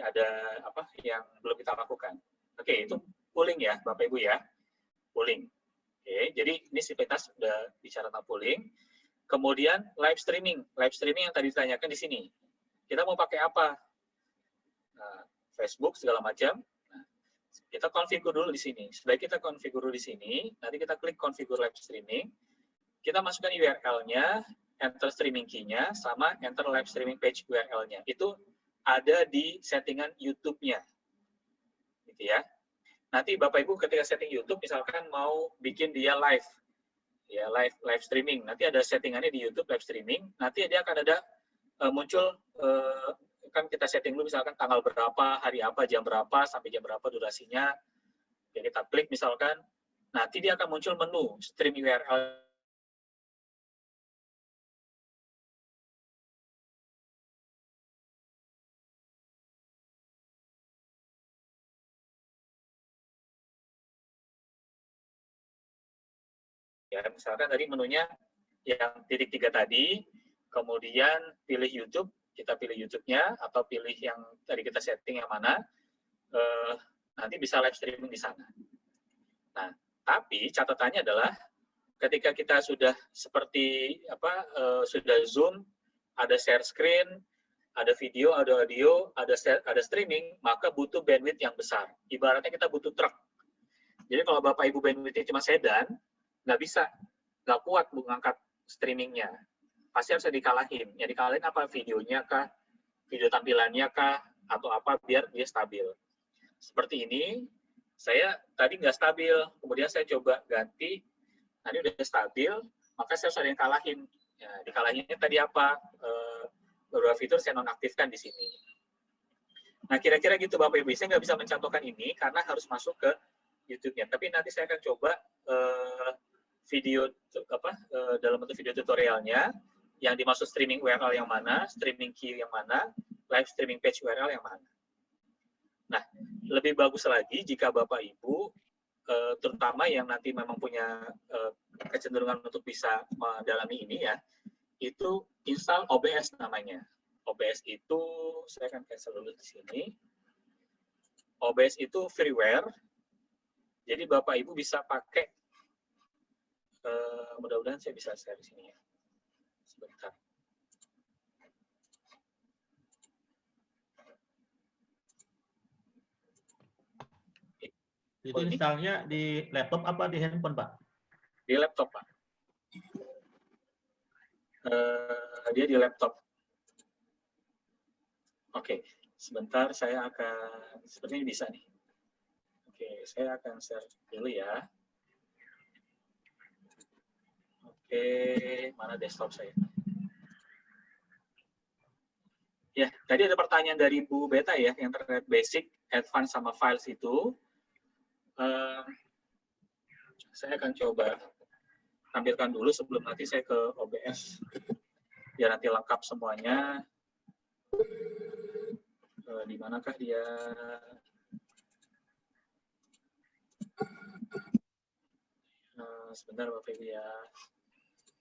ada apa yang belum kita lakukan. Oke, itu polling ya, Bapak Ibu ya. Polling. Oke, jadi ini sepintas sudah bicara tentang polling. Kemudian live streaming. Live streaming yang tadi ditanyakan di sini. Kita mau pakai apa? Nah, Facebook segala macam. Nah, kita configure dulu di sini. Sebaik kita configure dulu di sini, nanti kita klik configure live streaming. Kita masukkan URL-nya, enter streaming key-nya, sama enter live streaming page URL-nya. Itu ada di settingan YouTube-nya. Gitu ya. Nanti Bapak Ibu ketika setting YouTube, misalkan mau bikin dia live, ya live streaming. Nanti ada settingannya di YouTube live streaming. Nanti dia akan ada muncul, kan kita setting dulu misalkan tanggal berapa, hari apa, jam berapa, sampai jam berapa durasinya. Ya, kita klik misalkan, nanti dia akan muncul menu streaming URL. Ya, misalkan tadi menunya yang titik 3 tadi, kemudian pilih YouTube, kita pilih YouTube-nya, atau pilih yang tadi kita setting yang mana, nanti bisa live streaming di sana. Nah, tapi catatannya adalah ketika kita sudah seperti apa, sudah Zoom, ada share screen, ada video, ada audio, ada streaming, maka butuh bandwidth yang besar. Ibaratnya kita butuh truk. Jadi kalau Bapak Ibu bandwidth-nya cuma sedan, nggak bisa, nggak kuat mengangkat streamingnya. Pasti harus dikalahin. Yang dikalahin apa? Videonya kah? Video tampilannya kah? Atau apa biar dia stabil. Seperti ini, saya tadi nggak stabil, kemudian saya coba ganti, tadi udah stabil, maka saya harus ada yang kalahin. Ya, dikalahinnya tadi apa? Beberapa fitur saya nonaktifkan di sini. Nah, kira-kira gitu Bapak Ibu. Saya nggak bisa mencontohkan ini karena harus masuk ke YouTube-nya. Tapi nanti saya akan coba video dalam bentuk video tutorialnya yang dimaksud streaming URL yang mana, streaming key yang mana, live streaming page URL yang mana. Nah, lebih bagus lagi jika Bapak Ibu terutama yang nanti memang punya kecenderungan untuk bisa mendalami ini ya, itu install OBS namanya. OBS itu saya akan cancel dulu di sini. OBS itu freeware. Jadi Bapak Ibu bisa pakai, mudah-mudahan saya bisa share di sini ya. Sebentar. Itu installnya di laptop apa di handphone, Pak? Di laptop, Pak. Dia di laptop. Oke, sebentar saya akan, sepertinya bisa nih. Oke, saya akan share dulu ya. Oke, mana desktop saya? Ya, tadi ada pertanyaan dari Bu Beta ya, yang terkait basic, advance, sama files itu. Saya akan coba tampilkan dulu sebelum nanti saya ke OBS. Biar nanti lengkap semuanya. Di manakah dia? Sebentar Bapak Ibu ya.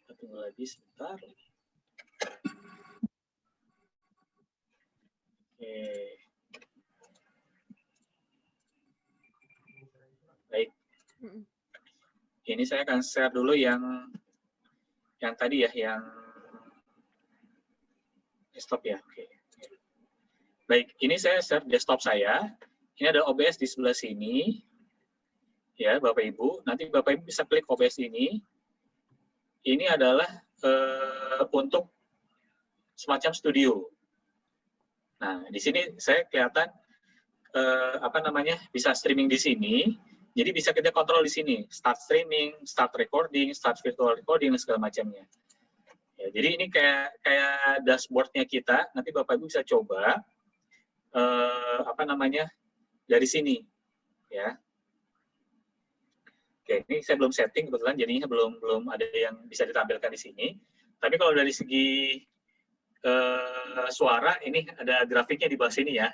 Kita tunggu lagi sebentar. Oke. Baik. Ini saya akan share dulu yang tadi ya, yang desktop ya. Oke. Baik, ini saya share desktop saya. Ini ada OBS di sebelah sini. Ya, Bapak Ibu. Nanti Bapak Ibu bisa klik OBS ini. Ini adalah untuk semacam studio. Nah, di sini saya kelihatan bisa streaming di sini. Jadi bisa kita kontrol di sini, start streaming, start recording, start virtual recording dan segala macamnya. Ya, jadi ini kayak dashboard-nya kita. Nanti Bapak Ibu bisa coba dari sini, ya. Oke, ini saya belum setting kebetulan, jadinya belum ada yang bisa ditampilkan di sini. Tapi kalau dari segi suara, ini ada grafiknya di bawah sini ya.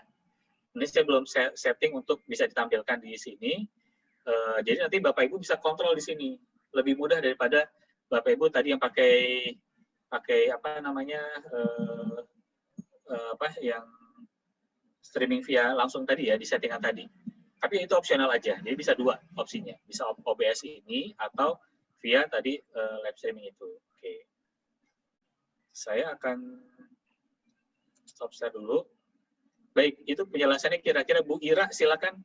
Ini saya belum setting untuk bisa ditampilkan di sini. Jadi nanti Bapak Ibu bisa kontrol di sini. Lebih mudah daripada Bapak Ibu tadi yang pakai apa namanya yang streaming via langsung tadi ya, di settingan tadi. Tapi itu opsional aja. Jadi bisa dua opsinya. Bisa OBS ini atau via tadi live streaming itu. Oke. Saya akan stop share dulu. Baik, itu penjelasannya kira-kira Bu Ira, silakan.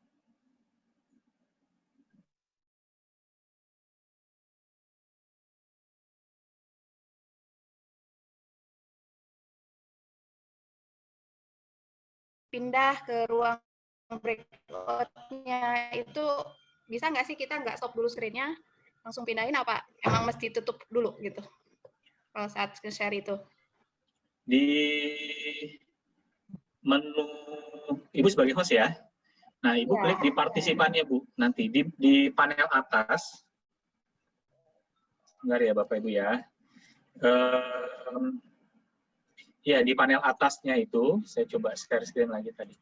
Pindah ke ruang breakout-nya itu bisa nggak sih kita nggak stop dulu screen-nya, langsung pindahin apa emang mesti tutup dulu gitu kalau saat share itu? Di menu Ibu sebagai host ya. Nah, Ibu Ya. klik di partisipannya, Bu. Nanti di panel atas. Bentar ya, Bapak Ibu ya. Ya, di panel atasnya itu, saya coba share screen lagi tadi.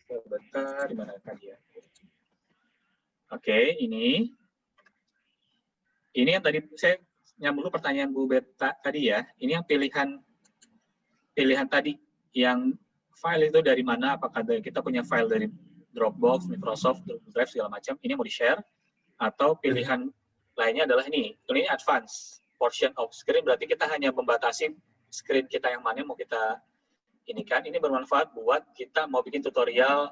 Sebentar, di mana tadi ya? Oke, ini. Ini yang tadi saya nyambung dulu pertanyaan Bu Beta tadi ya. Ini yang pilihan tadi, yang file itu dari mana? Apakah kita punya file dari Dropbox, Microsoft, Drive segala macam? Ini mau di-share atau pilihan lainnya adalah ini advance portion of screen, berarti kita hanya membatasi screen kita yang mana mau kita ini kan. Ini bermanfaat buat kita mau bikin tutorial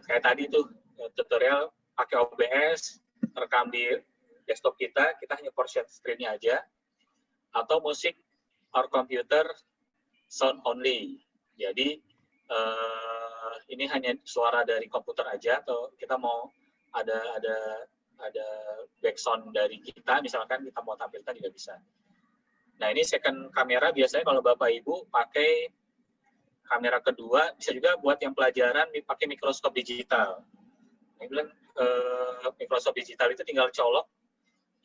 kayak tadi tuh, tutorial pakai OBS, rekam di desktop kita hanya portion screen-nya aja, atau musik or computer sound only. Jadi ini hanya suara dari komputer aja, atau kita mau ada background dari kita, misalkan kita mau tampilkan juga bisa. Nah, ini second kamera biasanya kalau Bapak Ibu pakai kamera kedua, bisa juga buat yang pelajaran pakai mikroskop digital. Ini bilang mikroskop digital itu tinggal colok,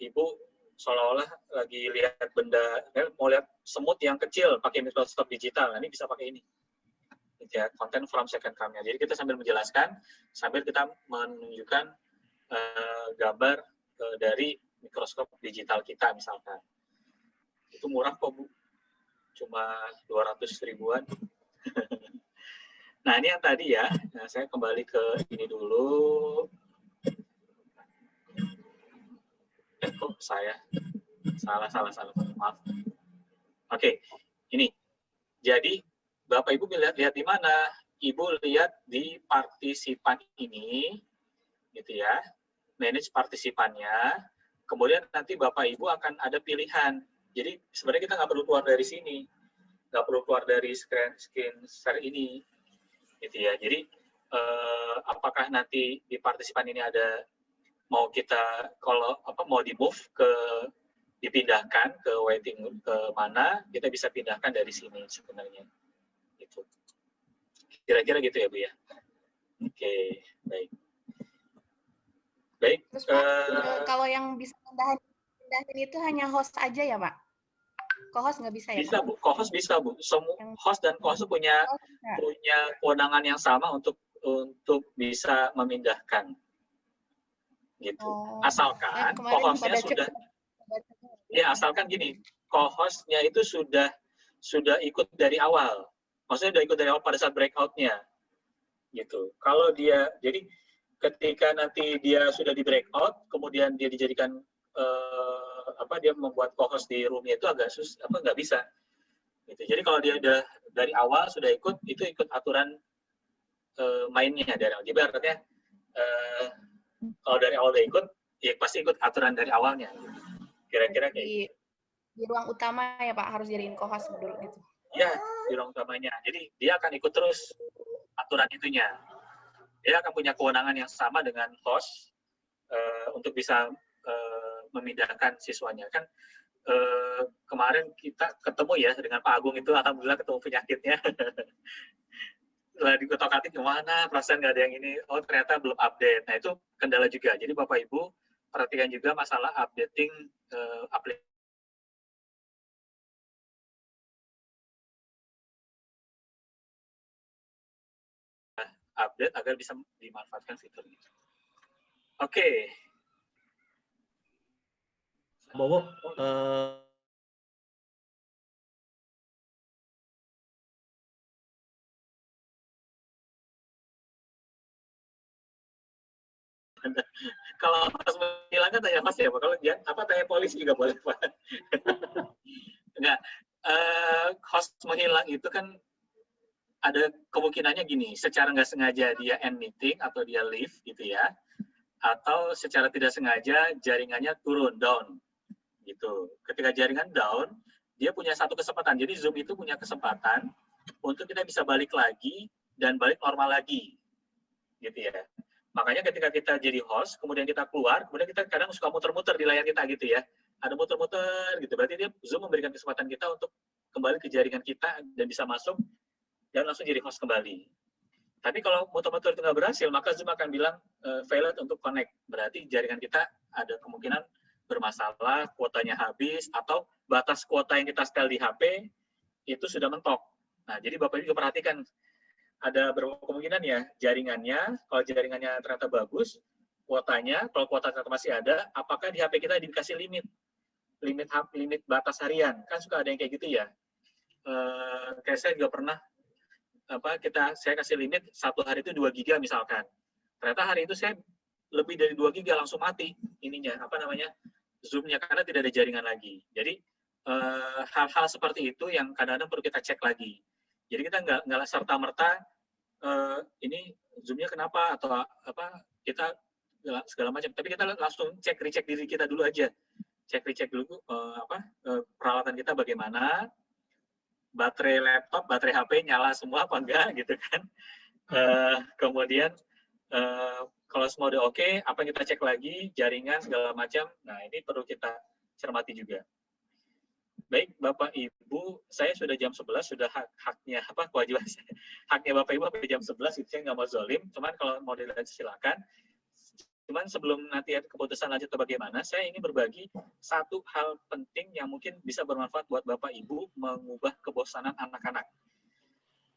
Ibu seolah-olah lagi lihat benda, mau lihat semut yang kecil pakai mikroskop digital. Nah, ini bisa pakai ini. Ya, content from second camera. Jadi kita sambil menjelaskan, sambil kita menunjukkan gambar dari mikroskop digital kita misalkan. Itu murah kok, Bu. Cuma 200 ribuan. Nah, ini yang tadi ya. Nah, saya kembali ke ini dulu. Saya salah. Maaf. Oke, ini. Jadi Bapak Ibu lihat di mana? Ibu lihat di partisipan ini, gitu ya. Manage partisipannya. Kemudian nanti Bapak Ibu akan ada pilihan. Jadi sebenarnya kita nggak perlu keluar dari sini, nggak perlu keluar dari screen share ini, gitu ya. Jadi apakah nanti di partisipan ini ada mau kita mau di move dipindahkan ke waiting ke mana, kita bisa pindahkan dari sini sebenarnya. Gitu. Kira-kira gitu ya, Bu ya. Oke, baik. Baik. Terus Pak, kalau yang bisa pindahin itu hanya host aja ya, Pak? Co-host nggak bisa ya? Bisa, Bu. Co-host bisa, Bu. Semua host dan co-host punya kewenangan yang sama untuk bisa memindahkan. Gitu. Asalkan co-hostnya asalkan gini, co-hostnya itu sudah ikut dari awal. Maksudnya sudah ikut dari awal pada saat breakout-nya. Gitu. Kalau dia, jadi ketika nanti dia sudah di breakout, kemudian dia dijadikan dia membuat co-host di room-nya itu agak nggak bisa. Gitu. Jadi kalau dia udah dari awal sudah ikut, itu ikut aturan mainnya dari awal. Jadi artinya kalau dari awal udah ikut, ya pasti ikut aturan dari awalnya. Kira-kira kayak gitu. Di ruang utama ya Pak, harus jadiin co-host dulu gitu. Ya, di ruang utamanya. Jadi dia akan ikut terus aturan itunya. Dia akan punya kewenangan yang sama dengan host untuk bisa memindahkan siswanya. Kan kemarin kita ketemu ya dengan Pak Agung itu, alhamdulillah ketemu penyakitnya. Setelah dikotak-katik gimana, perasaan nggak ada yang ini, oh ternyata belum update. Nah itu kendala juga. Jadi Bapak Ibu perhatikan juga masalah updating aplikasi. Update agar bisa dimanfaatkan fiturnya. Oke. Bowo, Kalau pas menghilangkan tanya Mas ya, kalau apa tanya polisi juga boleh Pak. Enggak, host menghilang itu kan ada kemungkinannya gini, secara nggak sengaja dia end meeting atau dia leave gitu ya, atau secara tidak sengaja jaringannya turun, down gitu. Ketika jaringan down, dia punya satu kesempatan. Jadi Zoom itu punya kesempatan untuk kita bisa balik lagi dan balik normal lagi, gitu ya. Makanya ketika kita jadi host, kemudian kita keluar, kemudian kita kadang suka muter-muter di layar kita gitu ya. Ada muter-muter gitu. Berarti dia Zoom memberikan kesempatan kita untuk kembali ke jaringan kita dan bisa masuk dan langsung jadi host kembali. Tapi kalau muter-muter itu nggak berhasil, maka Zoom akan bilang failed untuk connect. Berarti jaringan kita ada kemungkinan bermasalah, kuotanya habis, atau batas kuota yang kita setel di HP itu sudah mentok. Nah, jadi Bapak Ibu juga perhatikan, ada beberapa kemungkinan ya, jaringannya, kalau jaringannya ternyata bagus, kuotanya, kalau kuota ternyata masih ada, apakah di HP kita dikasih limit batas harian? Kan suka ada yang kayak gitu ya. Kayak saya juga pernah, saya kasih limit satu hari itu 2 giga misalkan. Ternyata hari itu saya lebih dari 2 giga langsung mati ininya, Zoom-nya, karena tidak ada jaringan lagi. Jadi hal-hal seperti itu yang kadang-kadang perlu kita cek lagi. Jadi kita nggak serta-merta ini Zoom-nya kenapa atau kita segala macam. Tapi kita langsung recheck diri kita dulu aja. Recheck dulu peralatan kita bagaimana, baterai laptop, baterai HP nyala semua apa enggak gitu kan. Kemudian kalau semua udah oke, apa yang kita cek lagi, jaringan segala macam. Nah, ini perlu kita cermati juga. Baik, Bapak Ibu, saya sudah jam 11, sudah haknya kewajiban saya. Haknya Bapak Ibu sampai jam 11, itu saya nggak mau zolim, cuman kalau mau dilanjut silakan. Cuman sebelum nanti ada keputusan lanjut atau bagaimana, saya ingin berbagi satu hal penting yang mungkin bisa bermanfaat buat Bapak Ibu mengubah kebosanan anak-anak.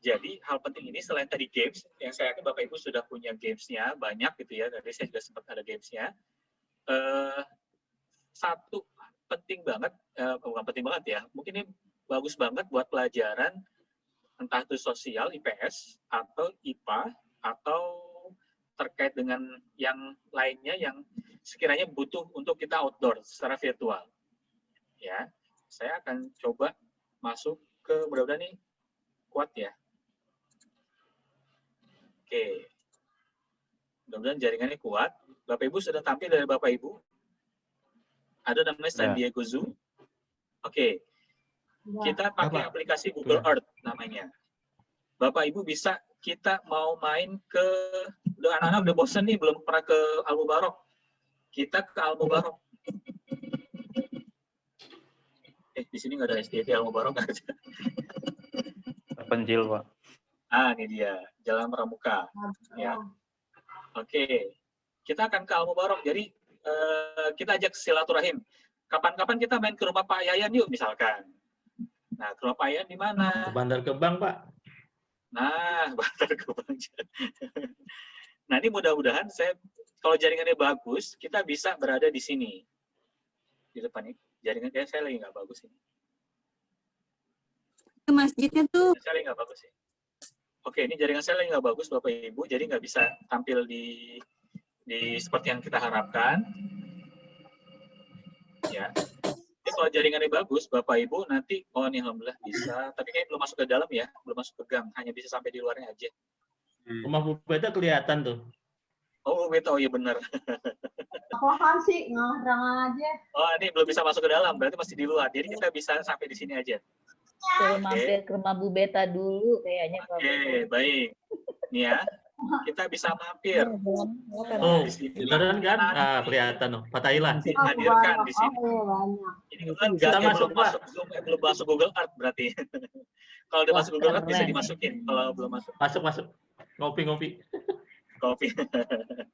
Jadi hal penting ini selain tadi games, yang saya yakin Bapak Ibu sudah punya gamesnya banyak gitu ya, tadi saya juga sempat ada gamesnya. Satu penting banget, bukan penting banget ya, mungkin ini bagus banget buat pelajaran entah itu sosial, IPS, atau IPA, atau terkait dengan yang lainnya yang sekiranya butuh untuk kita outdoor secara virtual. Ya, saya akan coba masuk ke, mudah-mudahan nih kuat ya. Oke, mudah-mudahan jaringannya kuat. Bapak Ibu sudah tampil dari Bapak Ibu. Ada namanya San Diego Zoom. Oke, kita pakai aplikasi Google Earth namanya. Bapak Ibu bisa, kita mau main ke, anak-anak udah bosan nih, belum pernah ke Al-Mubarok. Kita ke Al-Mubarok. Di sini nggak ada SDT Al-Mubarok. Penjil, Pak. Ini dia, Jalan Pramuka. Ya. Oke, kita akan ke Al-Mubarok. Jadi kita ajak silaturahim. Kapan-kapan kita main ke rumah Pak Yayan yuk, misalkan. Nah, ke rumah Pak Yayan di mana? Bandar Gebang, Pak. Nah, Bandar Gebang. Nah, ini mudah-mudahan kalau jaringannya bagus, kita bisa berada di sini. Di depan ini. Jaringan saya lagi nggak bagus ini. Masjidnya tuh. Saya lagi nggak bagus ya. Oke, ini jaringan saya lagi nggak bagus, Bapak Ibu, jadi nggak bisa tampil di seperti yang kita harapkan. Ya. Jadi kalau jaringannya bagus, Bapak Ibu nanti, ini alhamdulillah bisa, tapi kayaknya belum masuk ke dalam ya, belum masuk ke gang, hanya bisa sampai di luarnya aja. Rumah Bu Beta kelihatan tuh. Oh, Bu Beta, oh iya benar. Apaan sih, ngarang aja. Oh, ini belum bisa masuk ke dalam, berarti masih di luar. Jadi kita bisa sampai di sini aja. Suruh mampir ke rumah Bu Beta dulu kayaknya. Oke, baik. Nih ya, kita bisa mampir. Oh, beneran kan? Kelihatan loh, Pak Thailand. Dihadirkan di sini. Ini kan belum masuk Google Earth berarti. Kalau udah masuk Google Earth bisa dimasukin. Kalau belum masuk. Masuk. Ngopi. Kopi.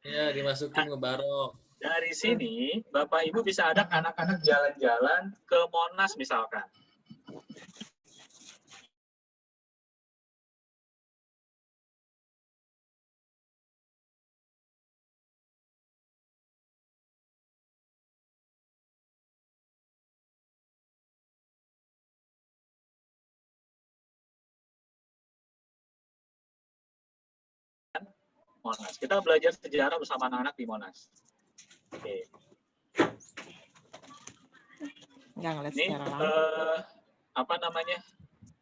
Ya, dimasukin ke Barok. Dari sini, Bapak Ibu bisa ajak anak-anak jalan-jalan ke Monas misalkan. Monas. Kita belajar sejarah bersama anak-anak di Monas. Oke. Ini apa namanya?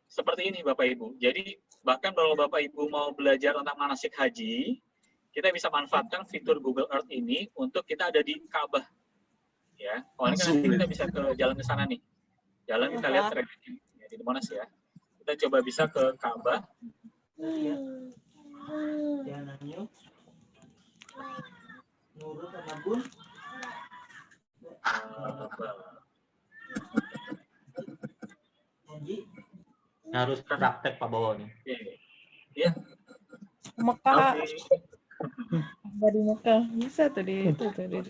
Seperti ini Bapak Ibu. Jadi bahkan kalau Bapak Ibu mau belajar tentang manasik haji, kita bisa manfaatkan fitur Google Earth ini untuk kita ada di Ka'bah. Ya, oh ini kan nanti kita bisa ke jalan ke sana nih. Jalan kita lihat trennya ya, di Monas ya. Kita coba bisa ke Ka'bah. Harus praktek Pak Bowo nih. Iya. Mekah. Dari Mekah bisa tuh di itu tuh di.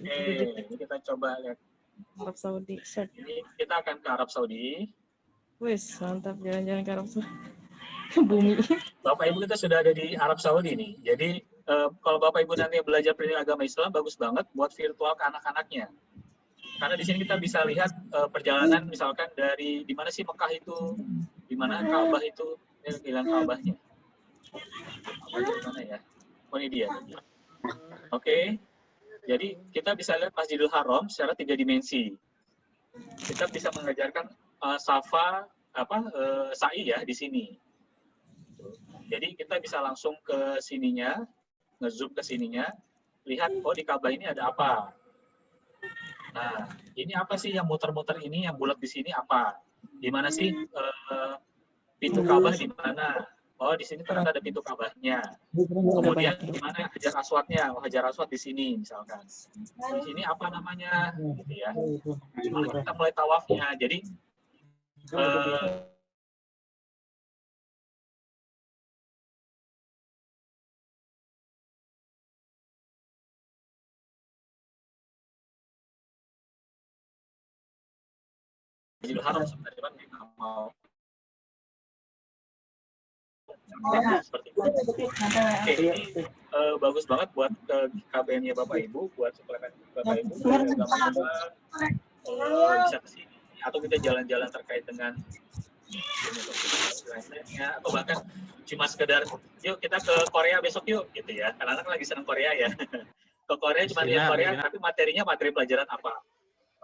Kita coba lihat. Arab Saudi. Search. Ini kita akan ke Arab Saudi. Wis, mantap jalan-jalan ke Arab Saudi. Bumi. Bapak Ibu kita sudah ada di Arab Saudi nih. Jadi kalau Bapak Ibu nanti belajar pendidikan agama Islam bagus banget buat virtual ke anak-anaknya. Karena di sini kita bisa lihat perjalanan misalkan dari di mana sih Mekah itu, di mana Ka'bah itu, ini bilang Ka'bahnya. Di mana ya? Oh ini dia. Oke. Jadi kita bisa lihat Masjidil Haram secara 3 dimensi. Kita bisa mengajarkan safa sa'i ya di sini. Jadi kita bisa langsung ke sininya, ngezoom ke sininya, lihat oh di Ka'bah ini ada apa. Nah, ini apa sih yang muter-muter ini, yang bulat di sini apa? Di mana sih pintu Ka'bah di mana? Oh, di sini ternyata ada pintu Ka'bahnya. Kemudian di mana Hajar Aswadnya? Oh, Hajar Aswad di sini misalkan. Di sini apa namanya? Gitu ya. Lalu kita mulai tawafnya. Jadi Masjidil Haram sebenarnya kan nggak mau seperti itu. Oke, ini bagus banget buat KBN-nya Bapak Ibu, buat suplemen Bapak Ibu bisa ke sini atau kita jalan-jalan terkait dengan lainnya atau bahkan cuma sekedar yuk kita ke Korea besok yuk gitu ya. Karena anak lagi senang Korea ya. Ke Korea cuma lihat Korea tapi materinya materi pelajaran apa.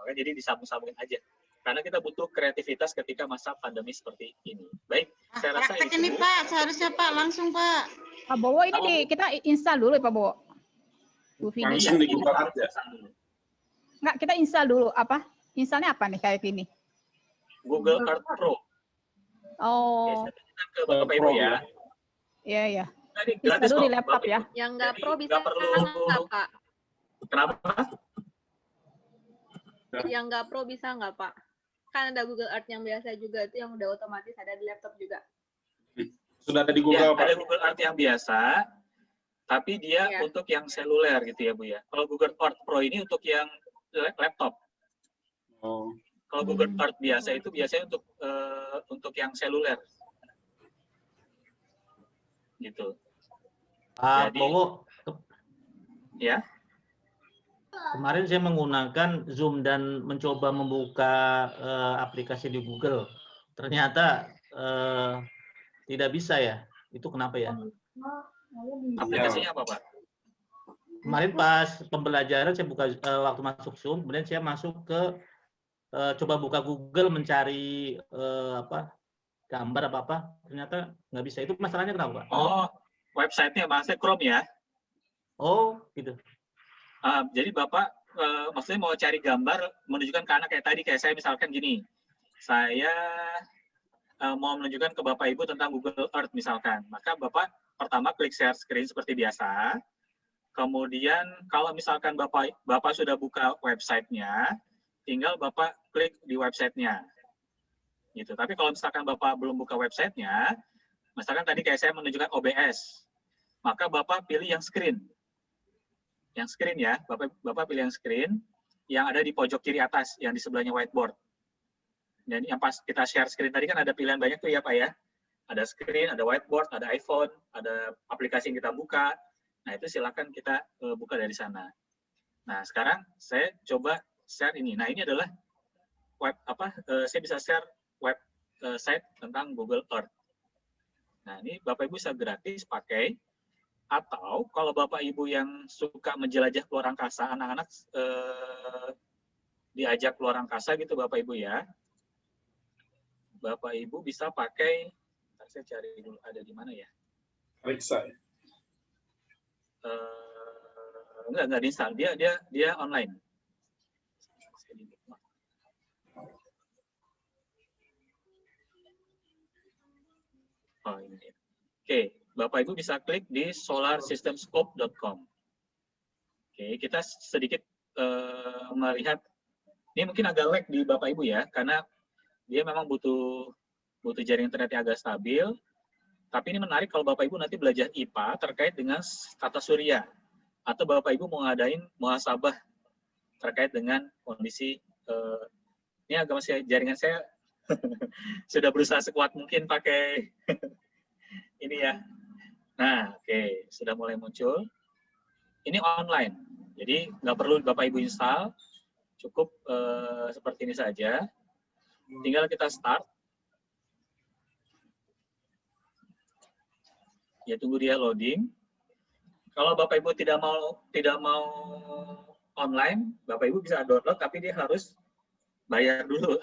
Makanya jadi disambung-sambungin aja. Karena kita butuh kreativitas ketika masa pandemi seperti ini. Baik, saya rasa itu. Ini Pak, seharusnya Pak, langsung Pak. Pak Bowo ini kita install dulu ya Pak Bowo. Langsung di Google Earth ya. Enggak, kita install dulu apa? Installnya apa nih kayak gini? Google Earth Pro. Oh. Ke Bapak Ibu ya. Iya, iya. Gratis dulu kok, di laptop Bapak. ya. Yang nggak pro bisa nggak Pak? Kenapa? Yang nggak pro bisa nggak Pak? Kan ada Google Earth yang biasa juga itu yang udah otomatis ada di laptop juga. Sudah ada di Ya, Google, Pak. ada Google Earth yang biasa, tapi dia untuk yang seluler gitu ya Bu ya. Kalau Google Earth Pro ini untuk yang laptop. Oh. Kalau Google Earth biasa itu biasanya untuk yang seluler. Gitu. Pak Bowo, ya. Kemarin saya menggunakan Zoom dan mencoba membuka aplikasi di Google. Ternyata tidak bisa ya. Itu kenapa ya? Aplikasinya apa, Pak? Kemarin pas pembelajaran saya buka waktu masuk Zoom, kemudian saya masuk ke coba buka Google mencari gambar apa-apa, ternyata nggak bisa. Itu masalahnya kenapa, Pak? Oh, websitenya bahasa Chrome ya? Oh, gitu. Jadi Bapak maksudnya mau cari gambar menunjukkan ke anak kayak tadi, kayak saya misalkan gini, saya mau menunjukkan ke Bapak Ibu tentang Google Earth misalkan, maka Bapak pertama klik share screen seperti biasa, kemudian kalau misalkan Bapak sudah buka websitenya, tinggal Bapak klik di websitenya, gitu. Tapi kalau misalkan Bapak belum buka websitenya, misalkan tadi kayak saya menunjukkan OBS, maka Bapak pilih yang screen. yang screen ya, Bapak pilih yang screen, yang ada di pojok kiri atas, yang di sebelahnya whiteboard. Dan yang pas kita share screen tadi kan ada pilihan banyak tuh ya Pak ya. Ada screen, ada whiteboard, ada iPhone, ada aplikasi yang kita buka. Nah itu silakan kita buka dari sana. Nah sekarang saya coba share ini. Nah ini adalah saya bisa share website tentang Google Earth. Nah ini Bapak Ibu bisa gratis pakai. Atau kalau Bapak Ibu yang suka menjelajah keluar angkasa, anak-anak diajak keluar angkasa gitu Bapak Ibu ya. Bapak Ibu bisa pakai, saya cari dulu ada di mana ya. Alexa. Enggak diinstal, dia online. Oh ini dia. Oke. Bapak Ibu bisa klik di solarsystemscope.com. Oke, kita sedikit melihat. Ini mungkin agak lag di Bapak Ibu ya, karena dia memang butuh jaringan internet yang agak stabil. Tapi ini menarik kalau Bapak Ibu nanti belajar IPA terkait dengan tata surya, atau Bapak Ibu mau ngadain muhasabah terkait dengan kondisi. Ini agak masih jaringan saya sudah berusaha sekuat mungkin pakai ini ya. Nah, oke, sudah mulai muncul. Ini online, jadi nggak perlu Bapak Ibu install, cukup seperti ini saja. Tinggal kita start. Ya tunggu dia loading. Kalau Bapak Ibu tidak mau online, Bapak Ibu bisa download, tapi dia harus bayar dulu.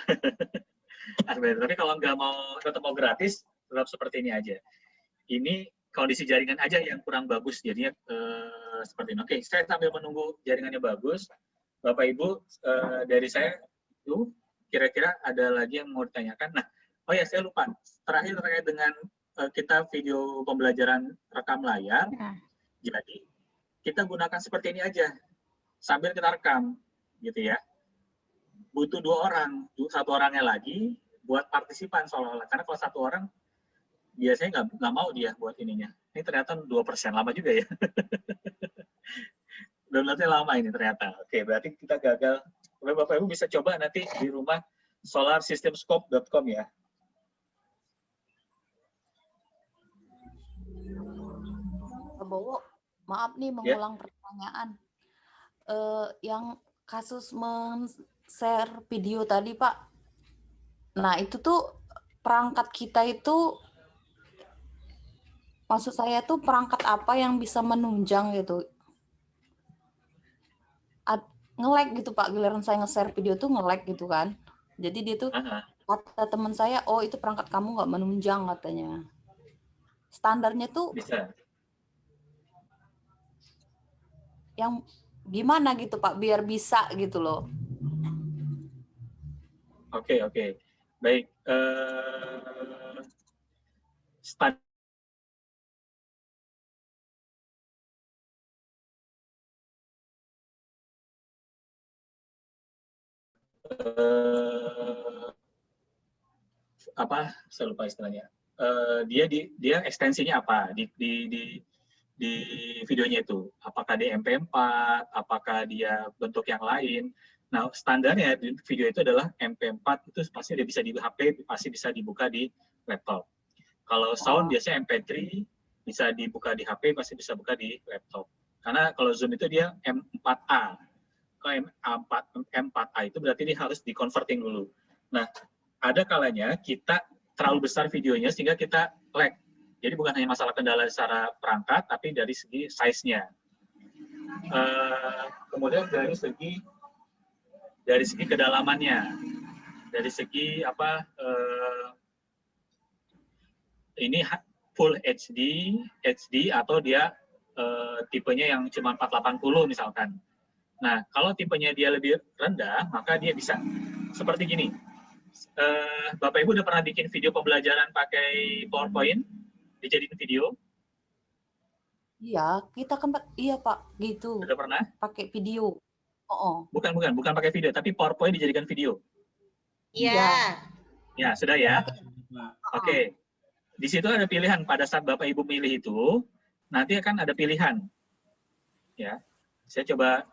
Tapi kalau nggak mau, tetap mau gratis, tetap seperti ini aja. Ini kondisi jaringan aja yang kurang bagus, jadinya seperti ini. Oke, saya sambil menunggu jaringannya bagus. Bapak Ibu, dari saya itu kira-kira ada lagi yang mau ditanyakan. Nah, oh ya saya lupa. Terakhir terkait dengan kita video pembelajaran rekam layar. Jadi kita gunakan seperti ini aja sambil kita rekam, gitu ya. Butuh 2 orang, 1 orangnya lagi buat partisipan seolah-olah. Karena kalau 1 orang biasanya nggak mau dia buat ininya. Ini ternyata 2%, lama juga ya. Downloadnya lama ini ternyata. Oke, berarti kita gagal. Bapak Ibu bisa coba nanti di rumah solarsystemscope.com ya. Pak Bowo, maaf nih mengulang pertanyaan. Yang kasus men-share video tadi Pak. Nah itu tuh perangkat kita itu, maksud saya tuh perangkat apa yang bisa menunjang gitu. Nge-lag gitu Pak, giliran saya nge-share video tuh nge-lag gitu kan. Jadi dia tuh, kata teman saya, oh itu perangkat kamu nggak menunjang katanya. Standarnya tuh bisa. Yang gimana gitu Pak, biar bisa gitu loh. Oke. Baik. Saya lupa istilahnya. Dia ekstensinya apa di videonya itu? Apakah dia MP4, apakah dia bentuk yang lain? Nah, standarnya di video itu adalah MP4 itu pasti dia bisa di HP, pasti bisa dibuka di laptop. Kalau sound biasanya MP3 bisa dibuka di HP, pasti bisa buka di laptop. Karena kalau Zoom itu dia M4A. Kalau M4A itu berarti dia harus di-converting dulu. Nah, ada kalanya kita terlalu besar videonya sehingga kita lag. Jadi bukan hanya masalah kendala secara perangkat, tapi dari segi size-nya. Kemudian dari segi kedalamannya, dari segi ini full HD atau dia tipenya yang cuma 480 misalkan. Nah, kalau tipenya dia lebih rendah, maka dia bisa seperti gini. Bapak Ibu udah pernah bikin video pembelajaran pakai PowerPoint, dijadiin video? Iya, kita kan iya Pak, gitu. Udah pernah? Pakai video. Bukan pakai video, tapi PowerPoint dijadikan video. Iya. Ya, sudah ya. Oke. Di situ ada pilihan pada saat Bapak Ibu milih itu, nanti akan ada pilihan. Ya. Saya coba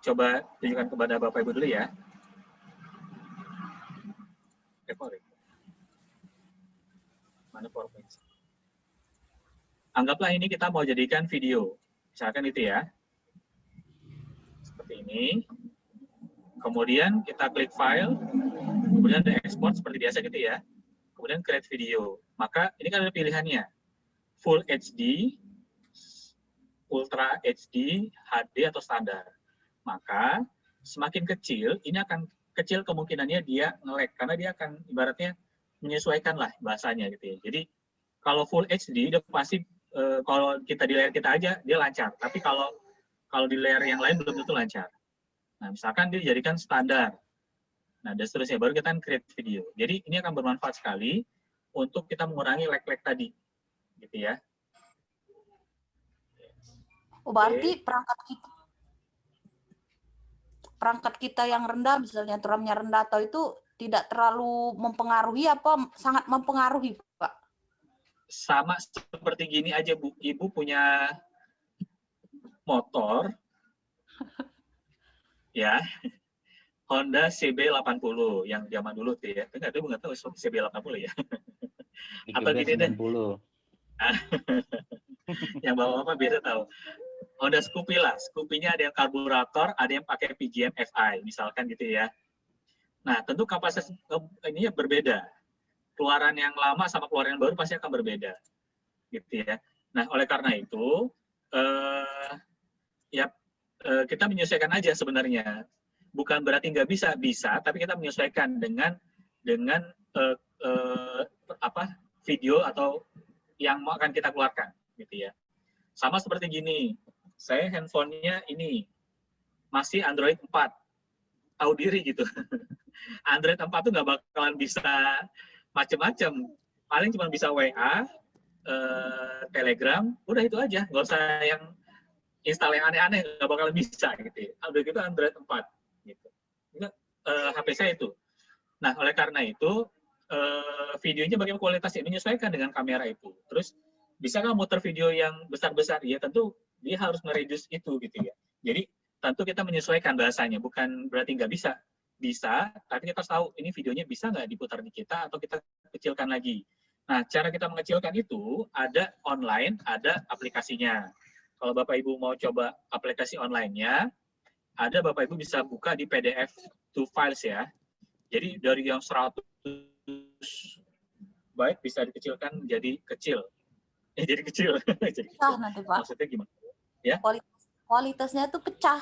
tunjukkan kepada Bapak Ibu dulu ya. Mana PowerPoint? Anggaplah ini kita mau jadikan video. Misalkan itu ya. Seperti ini. Kemudian kita klik file, kemudian ada export seperti biasa gitu ya. Kemudian create video. Maka ini kan ada pilihannya. Full HD, Ultra HD, HD atau standar. Maka semakin kecil, ini akan kecil kemungkinannya dia nge-lag karena dia akan ibaratnya menyesuaikan lah bahasanya gitu ya. Jadi kalau full HD dia pasti kalau kita di layar kita aja dia lancar. Tapi kalau di layar yang lain belum tentu lancar. Nah, misalkan dia dijadikan standar. Nah, dan seterusnya baru kita create video. Jadi ini akan bermanfaat sekali untuk kita mengurangi lag-lag tadi. Gitu ya. Oh, berarti perangkat kita yang rendah, misalnya RAM-nya rendah atau itu tidak terlalu mempengaruhi apa sangat mempengaruhi, Pak? Sama seperti gini aja, Bu. Ibu punya motor, ya, Honda CB80 yang zaman dulu tuh ya. Enggak tahu CB80 ya. Atau gini deh. Yang bapak-bapak biasa tahu. Honda Scoopy lah. Scoopy-nya ada yang karburator, ada yang pakai PGM FI, misalkan gitu ya. Nah, tentu kapasitas ininya berbeda. Keluaran yang lama sama keluaran yang baru pasti akan berbeda. Gitu ya. Nah, oleh karena itu, kita menyesuaikan aja sebenarnya. Bukan berarti nggak bisa, tapi kita menyesuaikan dengan video atau yang mau akan kita keluarkan, gitu ya. Sama seperti gini, saya handphonenya ini masih Android 4, tahu diri gitu. Android 4 tuh nggak bakalan bisa macam-macam, paling cuma bisa WA, Telegram, udah itu aja, nggak usah yang install yang aneh-aneh, nggak bakalan bisa gitu ya. Android itu Android 4, gitu. HP saya itu. Nah, oleh karena itu, videonya bagaimana kualitasnya menyesuaikan dengan kamera itu. Terus bisa nggak muter video yang besar-besar? Ya tentu dia harus mereduce itu gitu ya. Jadi tentu kita menyesuaikan bahasanya, bukan berarti nggak bisa. Bisa, tapi kita harus tahu ini videonya bisa nggak diputar di kita atau kita kecilkan lagi. Nah, cara kita mengecilkan itu ada online, ada aplikasinya. Kalau Bapak Ibu mau coba aplikasi online-nya, ada Bapak Ibu bisa buka di PDF to files ya. Jadi dari yang 100 byte bisa dikecilkan jadi kecil. Jadi kecil. Jadi kecil. Nanti, Pak. Maksudnya gimana? Ya? Kualitasnya tuh pecah.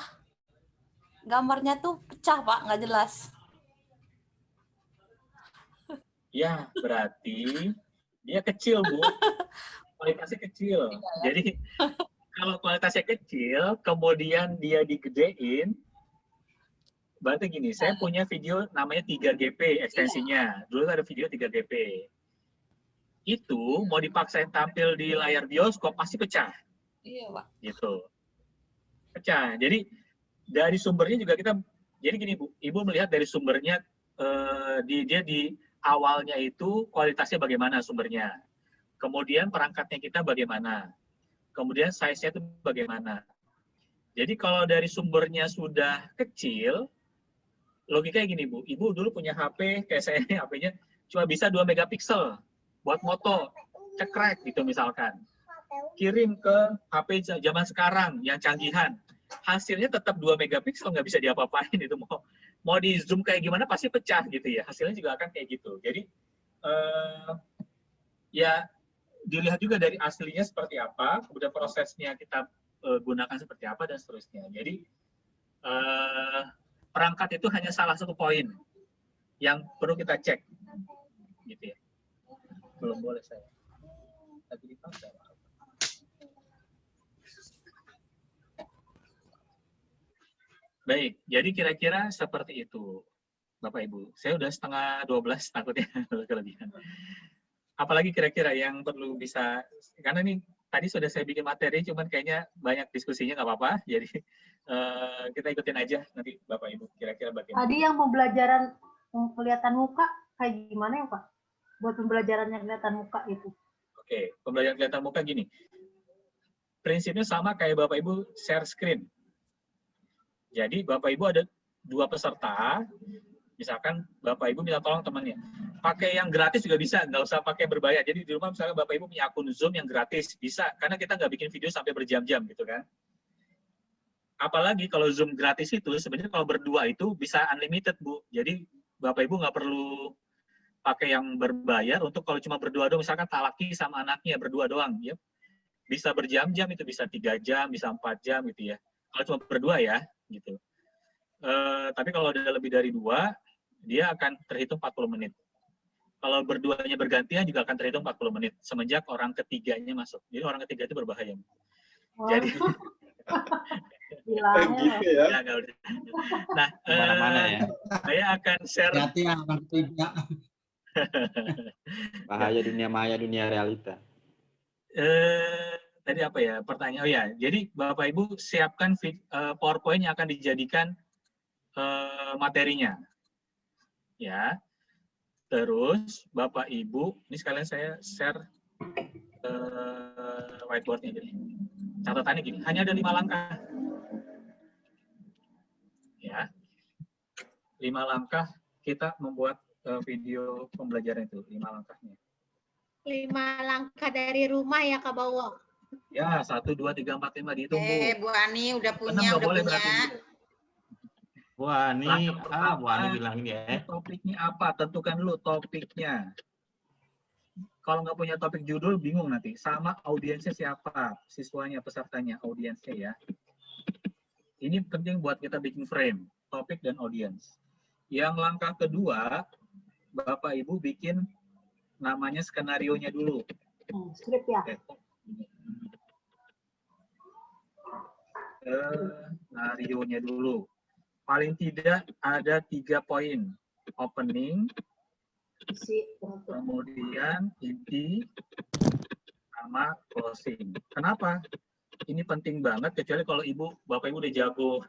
Gambarnya tuh pecah, Pak, nggak jelas. Ya, berarti dia kecil, Bu. Kualitasnya kecil. Jadi kalau kualitasnya kecil, kemudian dia digedein, berarti gini, saya punya video namanya 3GP ekstensinya. Dulu ada video 3GP. Itu mau dipaksain tampil di layar bioskop pasti pecah. Iya, Pak. Gitu. Pecah. Jadi dari sumbernya juga kita, jadi gini Bu, Ibu melihat dari sumbernya, dia di awalnya itu kualitasnya bagaimana sumbernya. Kemudian perangkatnya kita bagaimana. Kemudian size-nya itu bagaimana. Jadi kalau dari sumbernya sudah kecil, logikanya gini Bu, Ibu dulu punya HP, kayak saya ini HP-nya cuma bisa 2 megapiksel buat moto, cekrek gitu misalkan. Kirim ke HP zaman sekarang yang canggihan. Hasilnya tetap 2 megapiksel, nggak bisa diapa-apain itu. Mau di zoom kayak gimana pasti pecah gitu ya. Hasilnya juga akan kayak gitu. Jadi ya dilihat juga dari aslinya seperti apa, kemudian prosesnya kita gunakan seperti apa dan seterusnya. Jadi perangkat itu hanya salah satu poin yang perlu kita cek, gitu ya. Belum boleh saya. Lagi dipaksa. Baik, jadi kira-kira seperti itu, Bapak Ibu. Saya udah 11:30 takutnya kelebihan. Apalagi kira-kira yang perlu bisa, karena ini tadi sudah saya bikin materi, cuman kayaknya banyak diskusinya, nggak apa-apa. Jadi kita ikutin aja nanti Bapak Ibu, kira-kira bagaimana. Tadi yang pembelajaran kelihatan muka kayak gimana ya Pak? Buat pembelajaran yang kelihatan muka itu. Oke, pembelajaran kelihatan muka gini. Prinsipnya sama kayak Bapak Ibu share screen. Jadi Bapak Ibu ada 2 peserta, misalkan Bapak Ibu minta tolong temannya, pakai yang gratis juga bisa, nggak usah pakai berbayar. Jadi di rumah misalkan Bapak Ibu punya akun Zoom yang gratis, bisa, karena kita nggak bikin video sampai berjam-jam gitu kan. Apalagi kalau Zoom gratis itu, sebenarnya kalau berdua itu bisa unlimited, Bu. Jadi Bapak Ibu nggak perlu pakai yang berbayar untuk kalau cuma berdua doang, misalkan tak laki sama anaknya berdua doang, ya. Bisa berjam-jam itu, bisa 3 jam, bisa 4 jam gitu ya. Kalau cuma berdua ya, gitu. Tapi kalau ada lebih dari 2, dia akan terhitung 40 menit. Kalau berduanya bergantian juga akan terhitung 40 menit, semenjak orang ketiganya masuk. Jadi orang ketiga itu berbahaya. Wow. Jadi, Gitu ya. nah, Kemana-mana ya. saya akan share. Hati-hati ya orang ketiga. Bahaya dunia maya, dunia realita. Tadi apa ya pertanyaan? Oh ya, jadi Bapak Ibu siapkan PowerPoint yang akan dijadikan materinya, ya. Terus Bapak Ibu, ini sekalian saya share whiteboardnya. Jadi catatannya gini, hanya ada 5 langkah, ya. 5 langkah kita membuat video pembelajaran itu, 5 langkahnya. 5 langkah dari rumah ya Kak Bowo. Ya, 1, 2, 3, 4, 5 dihitung, Bu. Bu Ani udah punya, nggak udah boleh punya. berarti. Bu Ani, Bu Ani bilang ini ya. Topiknya apa? Tentukan dulu topiknya. Kalau nggak punya topik judul, bingung nanti. Sama audiensnya siapa? Siswanya, pesertanya, audiensnya ya. Ini penting buat kita bikin frame, topik dan audiens. Yang langkah kedua, Bapak Ibu bikin namanya skenarionya dulu. Skrip ya. Skenarionya dulu. Paling tidak ada 3 poin. Opening, kemudian inti, sama closing. Kenapa? Ini penting banget, kecuali kalau Bapak Ibu udah jago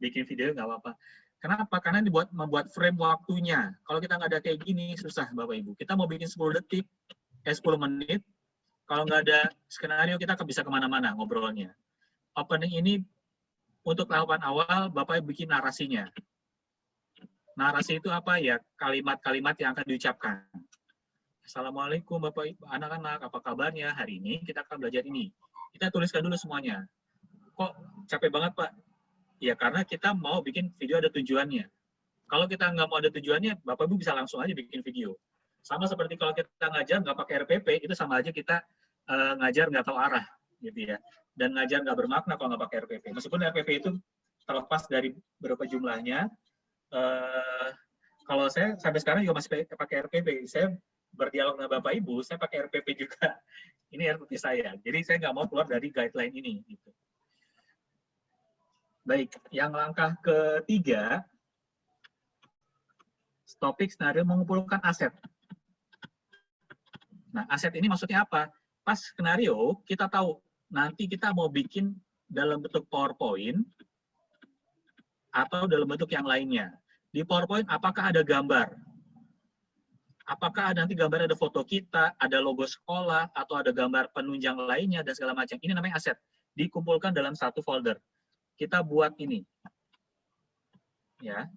bikin video nggak apa-apa. Kenapa? Karena membuat frame waktunya. Kalau kita nggak ada kayak gini, susah Bapak Ibu. Kita mau bikin 10 detik, 10 menit, kalau nggak ada skenario, kita bisa kemana-mana ngobrolnya. Opening ini untuk tahapan awal, Bapak bikin narasinya. Narasi itu apa ya? Kalimat-kalimat yang akan diucapkan. Assalamualaikum Bapak Ibu, anak-anak, apa kabarnya? Hari ini kita akan belajar ini. Kita tuliskan dulu semuanya. Kok capek banget Pak? Ya karena kita mau bikin video ada tujuannya. Kalau kita nggak mau ada tujuannya, Bapak Ibu bisa langsung aja bikin video. Sama seperti kalau kita ngajar nggak pakai RPP, itu sama aja kita ngajar nggak tahu arah, gitu ya. Dan ngajar nggak bermakna kalau nggak pakai RPP. Meskipun RPP itu terlepas dari berapa jumlahnya, kalau saya sampai sekarang juga masih pakai RPP. Saya berdialog dengan Bapak Ibu, saya pakai RPP juga. Ini RPP saya. Jadi saya nggak mau keluar dari guideline ini. Gitu. Baik, yang langkah ketiga, topik skenario mengumpulkan aset. Nah, aset ini maksudnya apa? Pas skenario, kita tahu nanti kita mau bikin dalam bentuk PowerPoint atau dalam bentuk yang lainnya. Di PowerPoint, apakah ada gambar? Apakah nanti gambar ada foto kita, ada logo sekolah, atau ada gambar penunjang lainnya, dan segala macam. Ini namanya aset. Dikumpulkan dalam satu folder. Kita buat ini. Ya.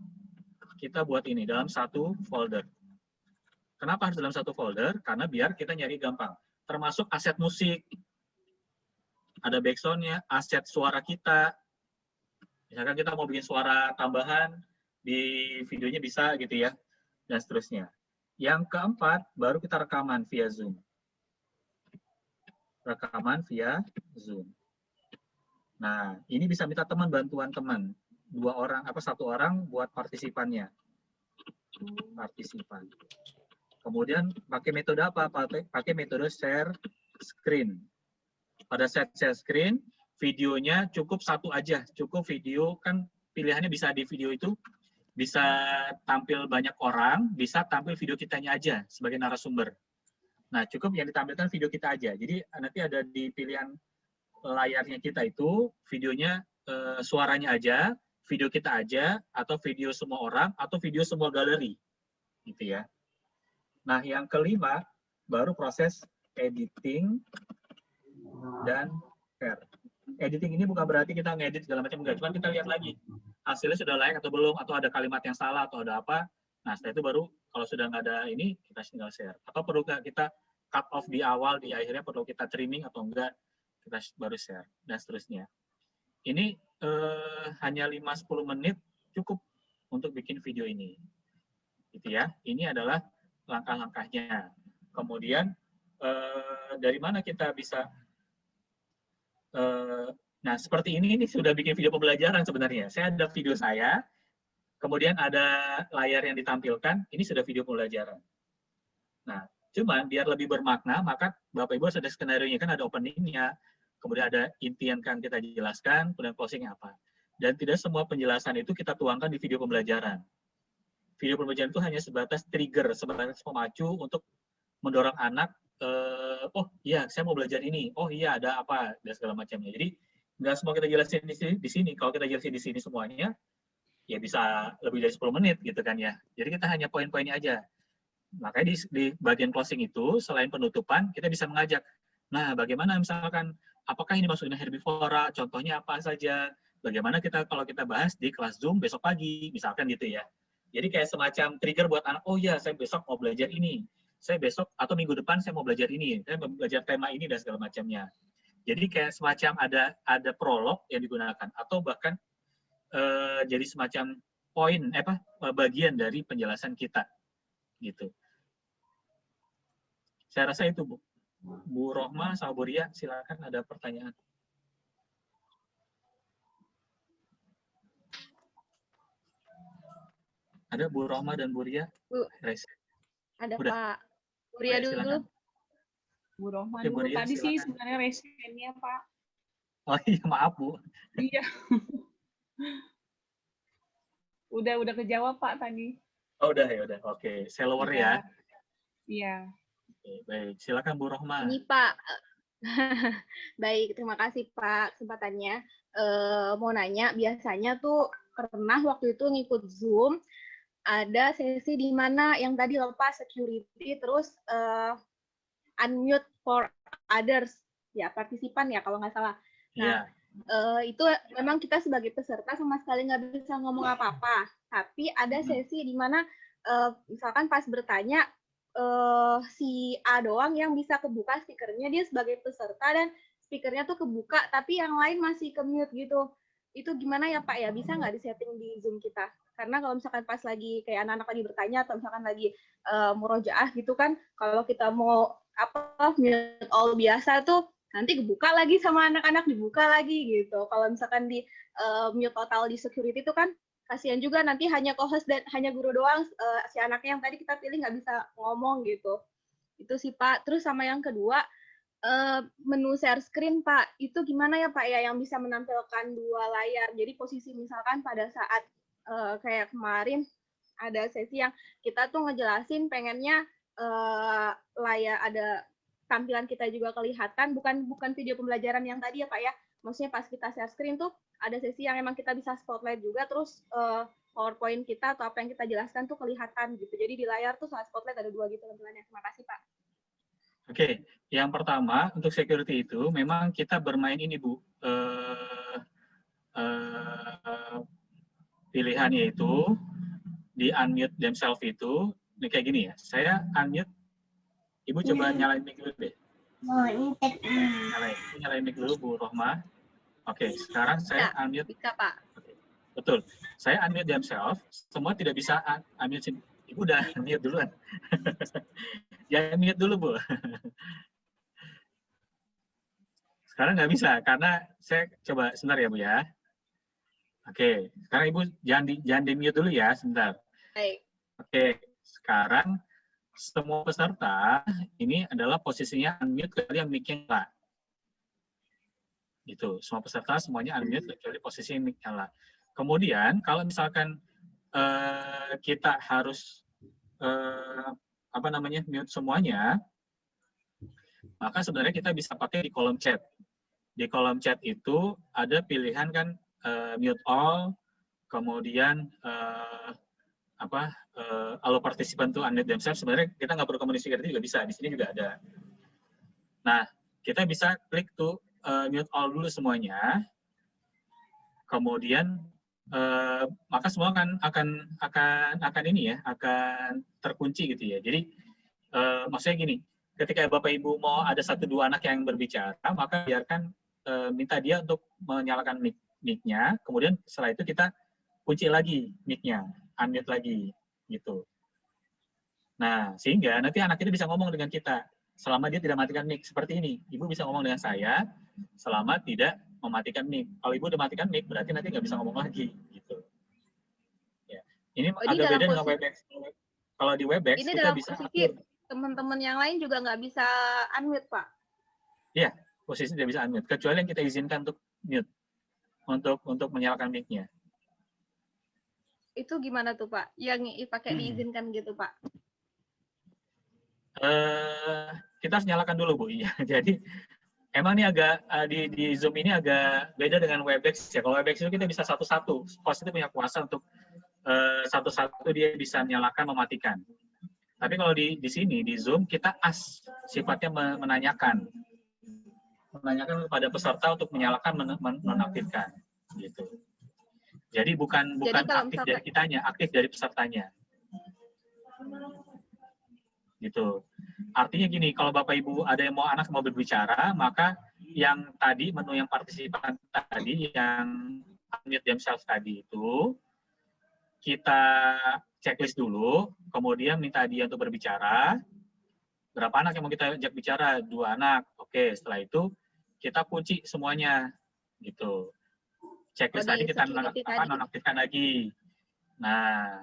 Kita buat ini dalam satu folder. Kenapa harus dalam satu folder? Karena biar kita nyari gampang. Termasuk aset musik. Ada backsound-nya, aset suara kita. Misalkan kita mau bikin suara tambahan, di videonya bisa gitu ya. Dan seterusnya. Yang keempat, baru kita rekaman via Zoom. Rekaman via Zoom. Nah, ini bisa minta teman, bantuan teman. 2 orang, 1 orang buat partisipannya. Partisipan. Kemudian pakai metode apa? Pakai metode share screen. Pada share screen, videonya cukup 1 aja. Cukup video, kan pilihannya bisa di video itu, bisa tampil banyak orang, bisa tampil video kitanya aja sebagai narasumber. Nah, cukup yang ditampilkan video kita aja. Jadi nanti ada di pilihan layarnya kita itu, videonya suaranya aja, video kita aja, atau video semua orang, atau video semua galeri. Gitu ya. Nah, yang kelima, baru proses editing dan share. Editing ini bukan berarti kita ngedit segala macam, enggak. Cuma kita lihat lagi. hasilnya sudah layak atau belum, atau ada kalimat yang salah atau ada apa. Nah, setelah itu baru kalau sudah nggak ada ini, kita tinggal share. Atau perlu kita cut off di awal, di akhirnya perlu kita trimming atau enggak, kita baru share, dan seterusnya. Ini hanya 5-10 menit cukup untuk bikin video ini. Gitu ya. Ini adalah langkah-langkahnya. Kemudian, dari mana kita bisa... nah, seperti ini sudah bikin video pembelajaran sebenarnya. Saya ada video saya, kemudian ada layar yang ditampilkan, ini sudah video pembelajaran. Nah, cuman biar lebih bermakna, maka Bapak Ibu ada skenario-nya, kan ada opening-nya, kemudian ada inti yang kan kita jelaskan, kemudian closing-nya apa. Dan tidak semua penjelasan itu kita tuangkan di video pembelajaran. Video pembelajaran itu hanya sebatas trigger, sebatas pemacu untuk mendorong anak, oh iya saya mau belajar ini, oh iya ada apa, dan segala macamnya. Jadi nggak semua kita jelasin di sini. Kalau kita jelasin di sini semuanya, ya bisa lebih dari 10 menit gitu kan ya. Jadi kita hanya poin-poinnya aja. Makanya di bagian closing itu, selain penutupan, kita bisa mengajak. Nah, bagaimana misalkan, apakah ini masuk dengan herbivora, contohnya apa saja, bagaimana kita kalau kita bahas di kelas Zoom besok pagi, misalkan gitu ya. Jadi kayak semacam trigger buat anak, oh ya saya besok mau belajar ini, saya besok atau minggu depan saya mau belajar ini, saya mau belajar tema ini dan segala macamnya. Jadi kayak semacam ada prolog yang digunakan, atau bahkan jadi semacam poin bagian dari penjelasan kita, gitu. Saya rasa itu, Bu Rohma sama Bu Ria, silakan ada pertanyaan. Ada Bu Rohma dan Bu Ria? Bu, ada udah. Pak Bu Ria dulu. Bu Rohma ya, dulu. Bu Ria, Tadi silakan. sih sebenarnya resennya, Pak. Oh iya, maaf Bu. Iya. udah kejawab Pak tadi. Oh udah ya, udah. Oke, follower ya. Iya. Oke, baik, silakan Bu Rohma. Ini Pak. Baik, terima kasih Pak kesempatannya. Mau nanya, biasanya tuh pernah waktu itu ngikut Zoom, ada sesi di mana yang tadi lepas security, terus unmute for others, ya partisipan ya kalau nggak salah. Nah, itu memang kita sebagai peserta sama sekali nggak bisa ngomong apa-apa, tapi ada sesi di mana misalkan pas bertanya, si A doang yang bisa kebuka speakernya, dia sebagai peserta dan speakernya tuh kebuka, tapi yang lain masih ke-mute gitu. Itu gimana ya Pak ya? Bisa nggak disetting di Zoom kita? Karena kalau misalkan pas lagi kayak anak-anak lagi bertanya atau misalkan lagi murojaah gitu kan, kalau kita mau mute all biasa tuh nanti kebuka lagi sama anak-anak, dibuka lagi gitu. Kalau misalkan di mute total di security itu kan kasihan juga, nanti hanya co-host dan hanya guru doang, si anaknya yang tadi kita pilih nggak bisa ngomong gitu. Itu sih Pak. Terus sama yang kedua, menu share screen Pak, itu gimana ya Pak ya yang bisa menampilkan dua layar? Jadi posisi misalkan pada saat kayak kemarin ada sesi yang kita tuh ngejelasin pengennya layar ada tampilan kita juga kelihatan, bukan video pembelajaran yang tadi ya Pak ya. Maksudnya pas kita share screen tuh ada sesi yang emang kita bisa spotlight juga, terus PowerPoint kita atau apa yang kita jelaskan tuh kelihatan gitu. Jadi di layar tuh saat spotlight ada dua gitu tampilannya. Terima kasih Pak. Oke, yang pertama untuk security itu memang kita bermain ini Bu, pilihannya itu di unmute themselves itu ini kayak gini ya. Saya unmute, Ibu coba nyalain mic dulu deh. Nyalain mic dulu Bu Rohma. Oke, sekarang saya unmute. Bisa Pak. Oke, betul. Saya unmute themselves. Semua tidak bisa unmute. Ibu udah unmute duluan. Jangan mute dulu Bu. Sekarang nggak bisa karena saya coba sebentar ya Bu ya. Oke, sekarang Ibu jangan di mute dulu ya sebentar. Baik. Oke, sekarang semua peserta ini adalah posisinya unmute kecuali yang mic-nya nyala. Gitu, semua peserta semuanya unmute kecuali posisi mic nyala. Kemudian kalau misalkan kita harus mute semuanya, maka sebenarnya kita bisa pakai di kolom chat. Di kolom chat itu ada pilihan kan mute all, kemudian allow participant to unmute themselves. Sebenarnya kita nggak perlu komunikasi juga bisa. Di sini juga ada. Nah, kita bisa klik tuh mute all dulu semuanya. Kemudian maka semua akan ini ya, akan terkunci gitu ya. Jadi maksudnya gini, ketika Bapak Ibu mau ada 1-2 anak yang berbicara, maka biarkan minta dia untuk menyalakan mic-nya, kemudian setelah itu kita kunci lagi mic-nya, unmute lagi gitu. Nah, sehingga nanti anak itu bisa ngomong dengan kita selama dia tidak matikan mic. Seperti ini, Ibu bisa ngomong dengan saya selama tidak mematikan mic. Kalau Ibu udah matikan mic, berarti nanti nggak bisa ngomong lagi gitu. Ya. Ini agak beda dengan Webex. Kalau di Webex ini kita dalam bisa posisi atur. teman-teman yang lain juga nggak bisa unmute, Pak. Iya, posisi tidak bisa unmute, kecuali yang kita izinkan untuk mute, untuk menyalakan mic-nya. Itu gimana tuh, Pak? Yang pakai diizinkan gitu, Pak? Kita harus nyalakan dulu, Bu. Iya. Jadi emang ini agak di Zoom ini agak beda dengan Webex ya. Kalau Webex itu kita bisa satu-satu, host itu punya kuasa untuk satu-satu dia bisa menyalakan, mematikan. Tapi kalau di sini di Zoom kita sifatnya menanyakan kepada peserta untuk menyalakan, menonaktifkan, gitu. Jadi bukan aktif dari kitanya, aktif dari pesertanya. Gitu. Artinya gini, kalau Bapak Ibu ada yang anak mau berbicara, maka yang tadi menu yang partisipan tadi, yang unmute themselves tadi itu kita checklist dulu, kemudian minta dia untuk berbicara. Berapa anak yang mau kita ajak bicara? 2 anak. Oke, setelah itu kita kunci semuanya, gitu. Checklist tadi kita nonaktifkan lagi. Nah,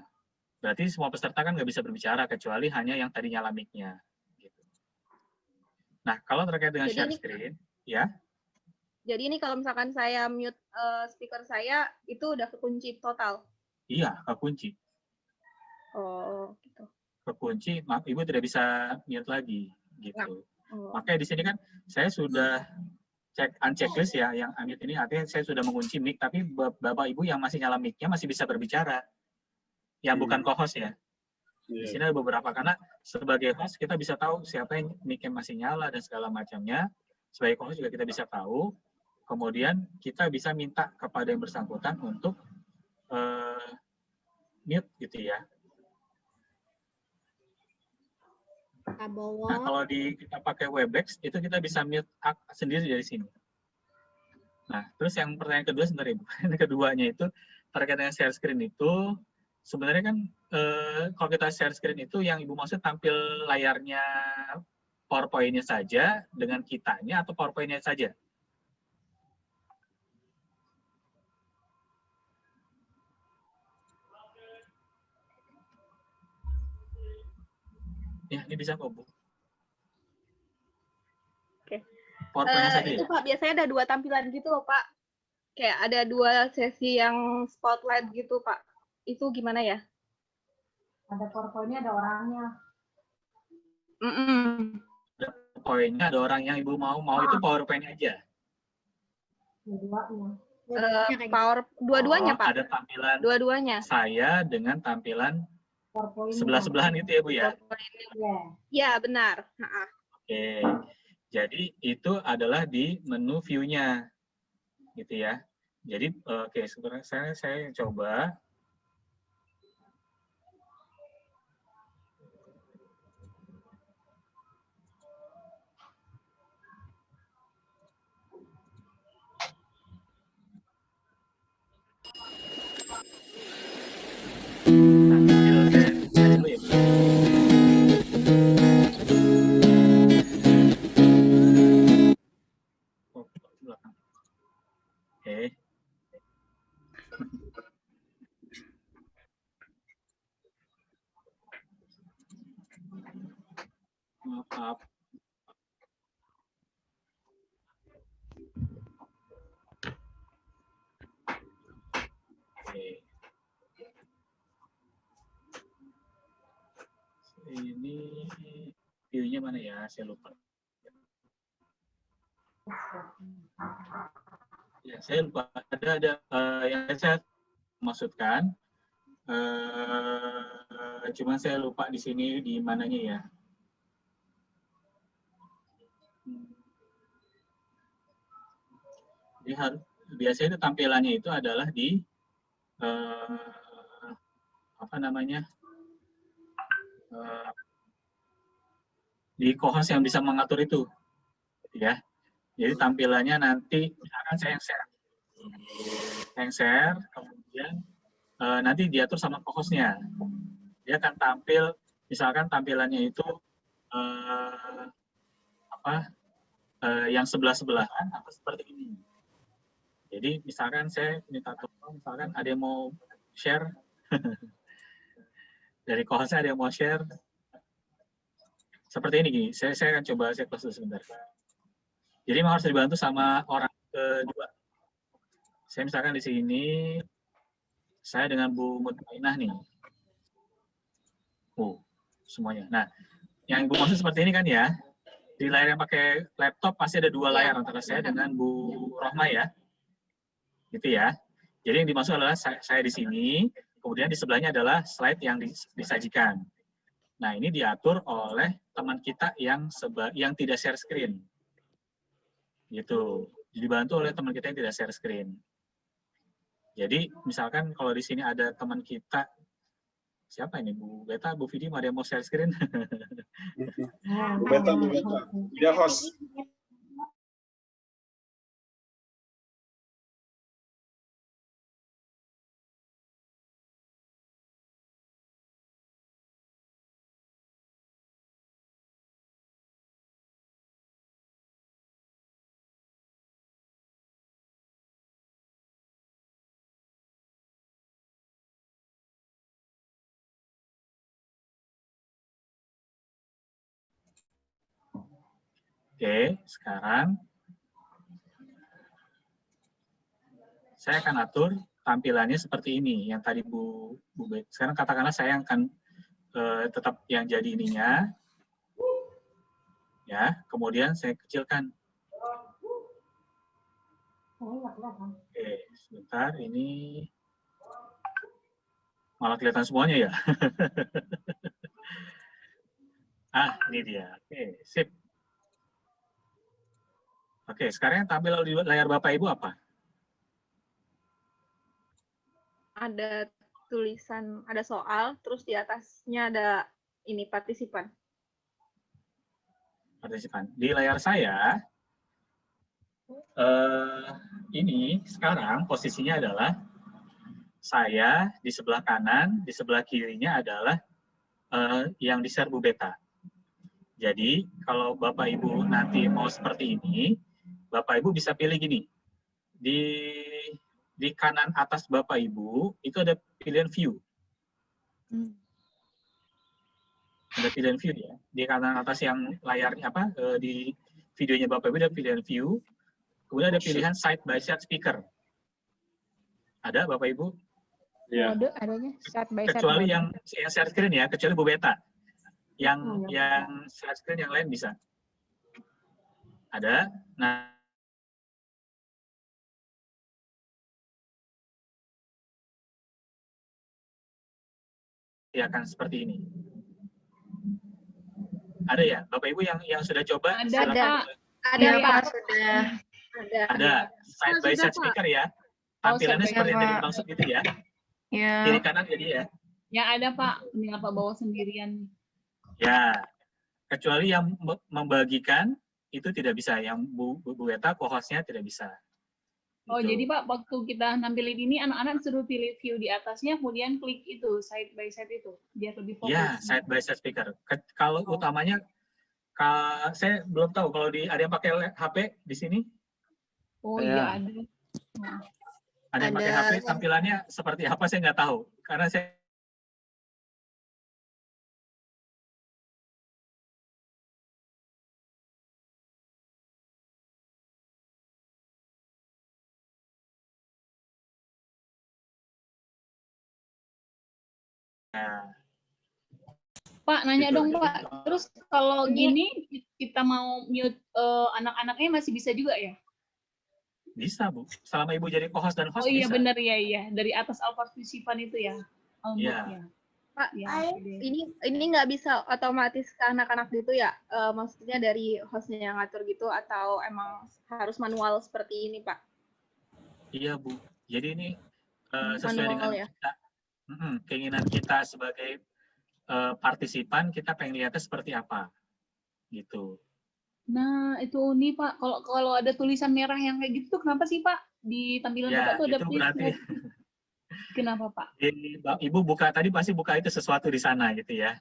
berarti semua peserta kan nggak bisa berbicara, kecuali hanya yang tadi nyala mic-nya. Gitu. Nah, kalau terkait dengan share screen, ya. Jadi ini kalau misalkan saya mute speaker saya, itu udah kekunci total? Iya, kekunci. Oh, gitu. Kekunci, Ibu tidak bisa mute lagi, gitu. Makanya di sini kan saya sudah unchecklist ya, yang unmute ini artinya saya sudah mengunci mic, tapi Bapak Ibu yang masih nyala mic-nya masih bisa berbicara. Yang bukan co-host ya. Di sini ada beberapa, karena sebagai host kita bisa tahu siapa yang mic-nya masih nyala dan segala macamnya. Sebagai co-host juga kita bisa tahu. Kemudian kita bisa minta kepada yang bersangkutan untuk mute gitu ya. Nah, kalau kita pakai Webex itu kita bisa mute sendiri dari sini. Nah, terus yang pertanyaan kedua sebenarnya Ibu. Yang keduanya itu terkait dengan share screen itu sebenarnya kan kalau kita share screen itu yang Ibu maksud tampil layarnya PowerPoint-nya saja dengan kitanya atau PowerPoint-nya saja? Ya, ini bisa kok, Bu. Oke. PowerPoint-nya saja itu ya? Pak, biasanya ada 2 tampilan gitu loh, Pak. Kayak ada 2 sesi yang spotlight gitu, Pak. Itu gimana ya? Ada PowerPoint-nya, ada orangnya. Ada PowerPoint-nya, ada orang yang Ibu mau itu PowerPoint aja. Dua-duanya, Pak. Ada tampilan dua-duanya. Saya dengan tampilan sebelah-sebelahan itu ya, Bu ya? Ya, benar. Oke. Jadi itu adalah di menu view-nya. Gitu ya. Jadi oke, sebenarnya saya coba. Oke. Maaf. Oke. Ini view-nya mana ya? Saya lupa. Ya, saya lupa. Ada yang saya maksudkan. Cuma saya lupa di sini di mananya ya. Jadi biasanya itu tampilannya itu adalah di apa namanya, di co-host yang bisa mengatur itu, ya. Jadi tampilannya nanti misalkan saya yang share, kemudian nanti diatur sama co-hostnya. Dia akan tampil, misalkan tampilannya itu yang sebelah-sebelahan atau seperti ini. Jadi misalkan saya minta tolong, misalkan ada yang mau share, dari co-hostnya ada yang mau share, seperti ini gini. Saya akan coba saya close dulu sebentar. Jadi memang harus dibantu sama orang kedua. Saya misalkan di sini, saya dengan Bu Mutmainah nih. Semuanya. Nah, yang Ibu maksud seperti ini kan ya. Di layar yang pakai laptop pasti ada dua layar antara saya dengan Bu Rohma ya. Gitu ya. Jadi yang dimaksud adalah saya di sini, kemudian di sebelahnya adalah slide yang disajikan. Nah, ini diatur oleh teman kita yang tidak share screen. Gitu. Dibantu oleh teman kita yang tidak share screen. Jadi, misalkan kalau di sini ada teman kita, siapa ini? Bu Beta, Bu Vidi, ada yang mau share screen? Bu Beta. Dia host. Oke, sekarang saya akan atur tampilannya seperti ini, yang tadi Bu Bet. Sekarang katakanlah saya akan tetap yang jadi ininya, ya. Kemudian saya kecilkan. Oke, sebentar. Ini malah kelihatan semuanya ya. Ini dia. Oke, sip. Oke, sekarang yang tampil di layar Bapak Ibu apa? Ada tulisan, ada soal, terus di atasnya ada ini partisipan. Partisipan. Di layar saya, ini sekarang posisinya adalah saya di sebelah kanan, di sebelah kirinya adalah yang di share Bu Beta. Jadi, kalau Bapak Ibu nanti mau seperti ini, Bapak Ibu bisa pilih gini. Di kanan atas Bapak Ibu, itu ada pilihan view. Ada pilihan view ya. Di kanan atas yang layarnya di videonya Bapak Ibu ada pilihan view. Kemudian ada pilihan side by side speaker. Ada Bapak Ibu? Ya. Mode adanya side by side. Kecuali yang share screen ya, kecuali Bu Beta. Yang share screen yang lain bisa. Ada. Nah, ya akan seperti ini. Ada ya, Bapak Ibu yang sudah coba? Ada Pak, sudah. Ada side by side speaker ya. Tampilannya seperti yang tadi dimaksud gitu ya. Ya. Kiri kanan jadi ya. Ya ada Pak, ini apa bawa sendirian? Ya, kecuali yang membagikan itu tidak bisa. Yang Bu Beta, co-hostnya tidak bisa. Oh, jadi Pak, waktu kita nampilin ini, anak-anak suruh pilih view di atasnya, kemudian klik itu, side by side itu, biar lebih fokus. Ya, side by side speaker. Kalau utamanya, saya belum tahu, kalau ada yang pakai HP di sini? Oh iya, ada. Ada yang pakai HP, tampilannya seperti apa, saya nggak tahu. Karena saya Pak, nanya dong Pak, terus kalau gini kita mau mute anak-anaknya masih bisa juga ya? Bisa Bu, selama Ibu jadi co-host dan host bisa. Oh iya bisa. benar ya, dari atas partisipan itu ya. Iya. Pak, ini nggak bisa otomatis ke anak-anak gitu ya? Maksudnya dari hostnya yang ngatur gitu, atau emang harus manual seperti ini Pak? Iya Bu, jadi ini sesuai dengan Manual ya. kita, keinginan kita sebagai partisipan, kita pengen lihatnya seperti apa, gitu. Nah, itu nih Pak, kalau ada tulisan merah yang kayak gitu tuh kenapa sih Pak? Di tampilan Ya, Bapak tuh ada itu please berarti move. Kenapa Pak? Ibu pasti buka itu sesuatu di sana gitu ya.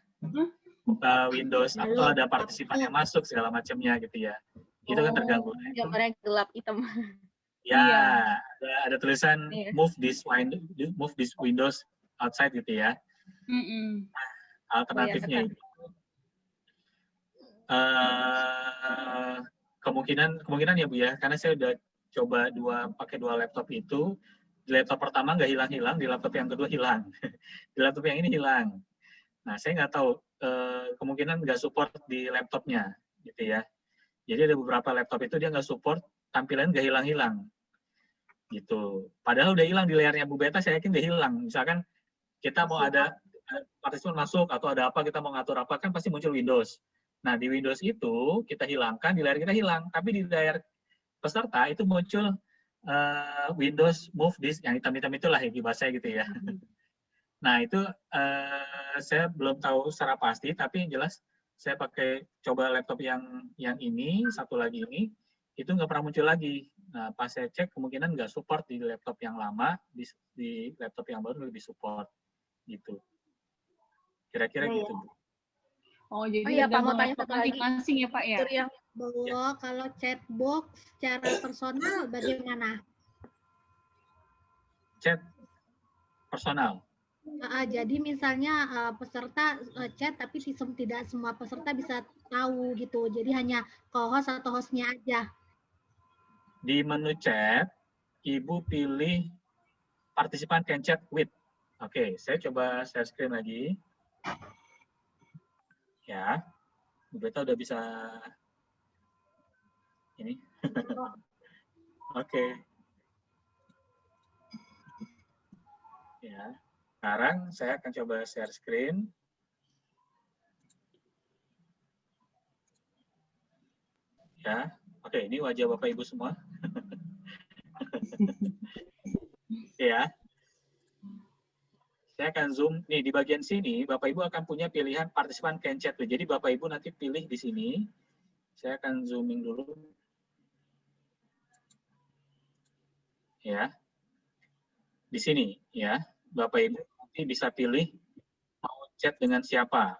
Buka Windows atau ada partisipan yang masuk segala macamnya gitu ya. Itu kan terganggu. Gambarnya gelap hitam. Ya, ada tulisan Iya. move this Windows outside gitu ya. Alternatifnya itu kemungkinan ya Bu ya, karena saya udah coba pakai dua laptop itu. Di laptop pertama nggak hilang-hilang, di laptop yang kedua hilang. Di laptop yang ini hilang. Nah, saya nggak tahu, kemungkinan nggak support di laptopnya, gitu ya. Jadi ada beberapa laptop itu dia nggak support, tampilan nggak hilang-hilang, gitu. Padahal udah hilang di layarnya Bu Beta, saya yakin udah hilang. Misalkan kita mau ada partisipan masuk atau ada apa, kita mau ngatur apa, kan pasti muncul Windows. Nah, di Windows itu kita hilangkan, di layar kita hilang, tapi di layar peserta itu muncul Windows Move This, yang hitam-hitam itulah ya bahasa gitu ya. Nah, itu saya belum tahu secara pasti, tapi yang jelas saya coba laptop yang ini, satu lagi ini, itu nggak pernah muncul lagi. Nah, pas saya cek, kemungkinan nggak support di laptop yang lama, di laptop yang baru lebih support, gitu. Kira-kira gitu. Oh, jadi Pak mau tanya satu lagi. Masing-masing ya Pak ya? Yang bahwa kalau chatbox secara personal bagaimana? Chat personal. Jadi misalnya peserta chat tapi tidak semua peserta bisa tahu gitu. Jadi hanya co-host atau hostnya aja. Di menu chat, Ibu pilih partisipan can chat with. Oke, saya coba share screen lagi. Ya, Bu Beta udah bisa ini. Oke. Ya, sekarang saya akan coba share screen. Ya, oke, ini wajah Bapak Ibu semua. Ya. Saya akan zoom nih di bagian sini, Bapak Ibu akan punya pilihan partisipan can chat. Jadi Bapak Ibu nanti pilih di sini. Saya akan zooming dulu. Ya. Di sini ya, Bapak Ibu nanti bisa pilih mau chat dengan siapa.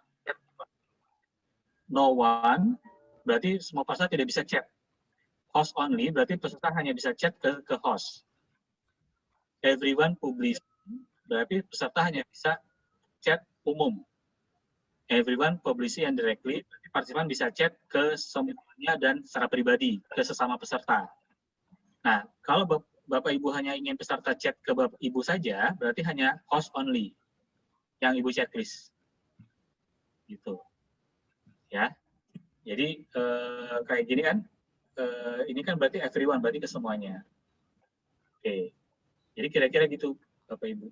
No one berarti semua peserta tidak bisa chat. Host only berarti peserta hanya bisa chat ke host. Everyone publish berarti peserta hanya bisa chat umum. Everyone publicly and directly, berarti partisipan bisa chat ke semuanya dan secara pribadi, ke sesama peserta. Nah, kalau Bapak Ibu hanya ingin peserta chat ke Bapak Ibu saja, berarti hanya host only yang Ibu checklist. Gitu. Ya. Jadi, kayak gini kan, ini kan berarti everyone, berarti ke semuanya. Oke. Jadi kira-kira gitu, Bapak Ibu.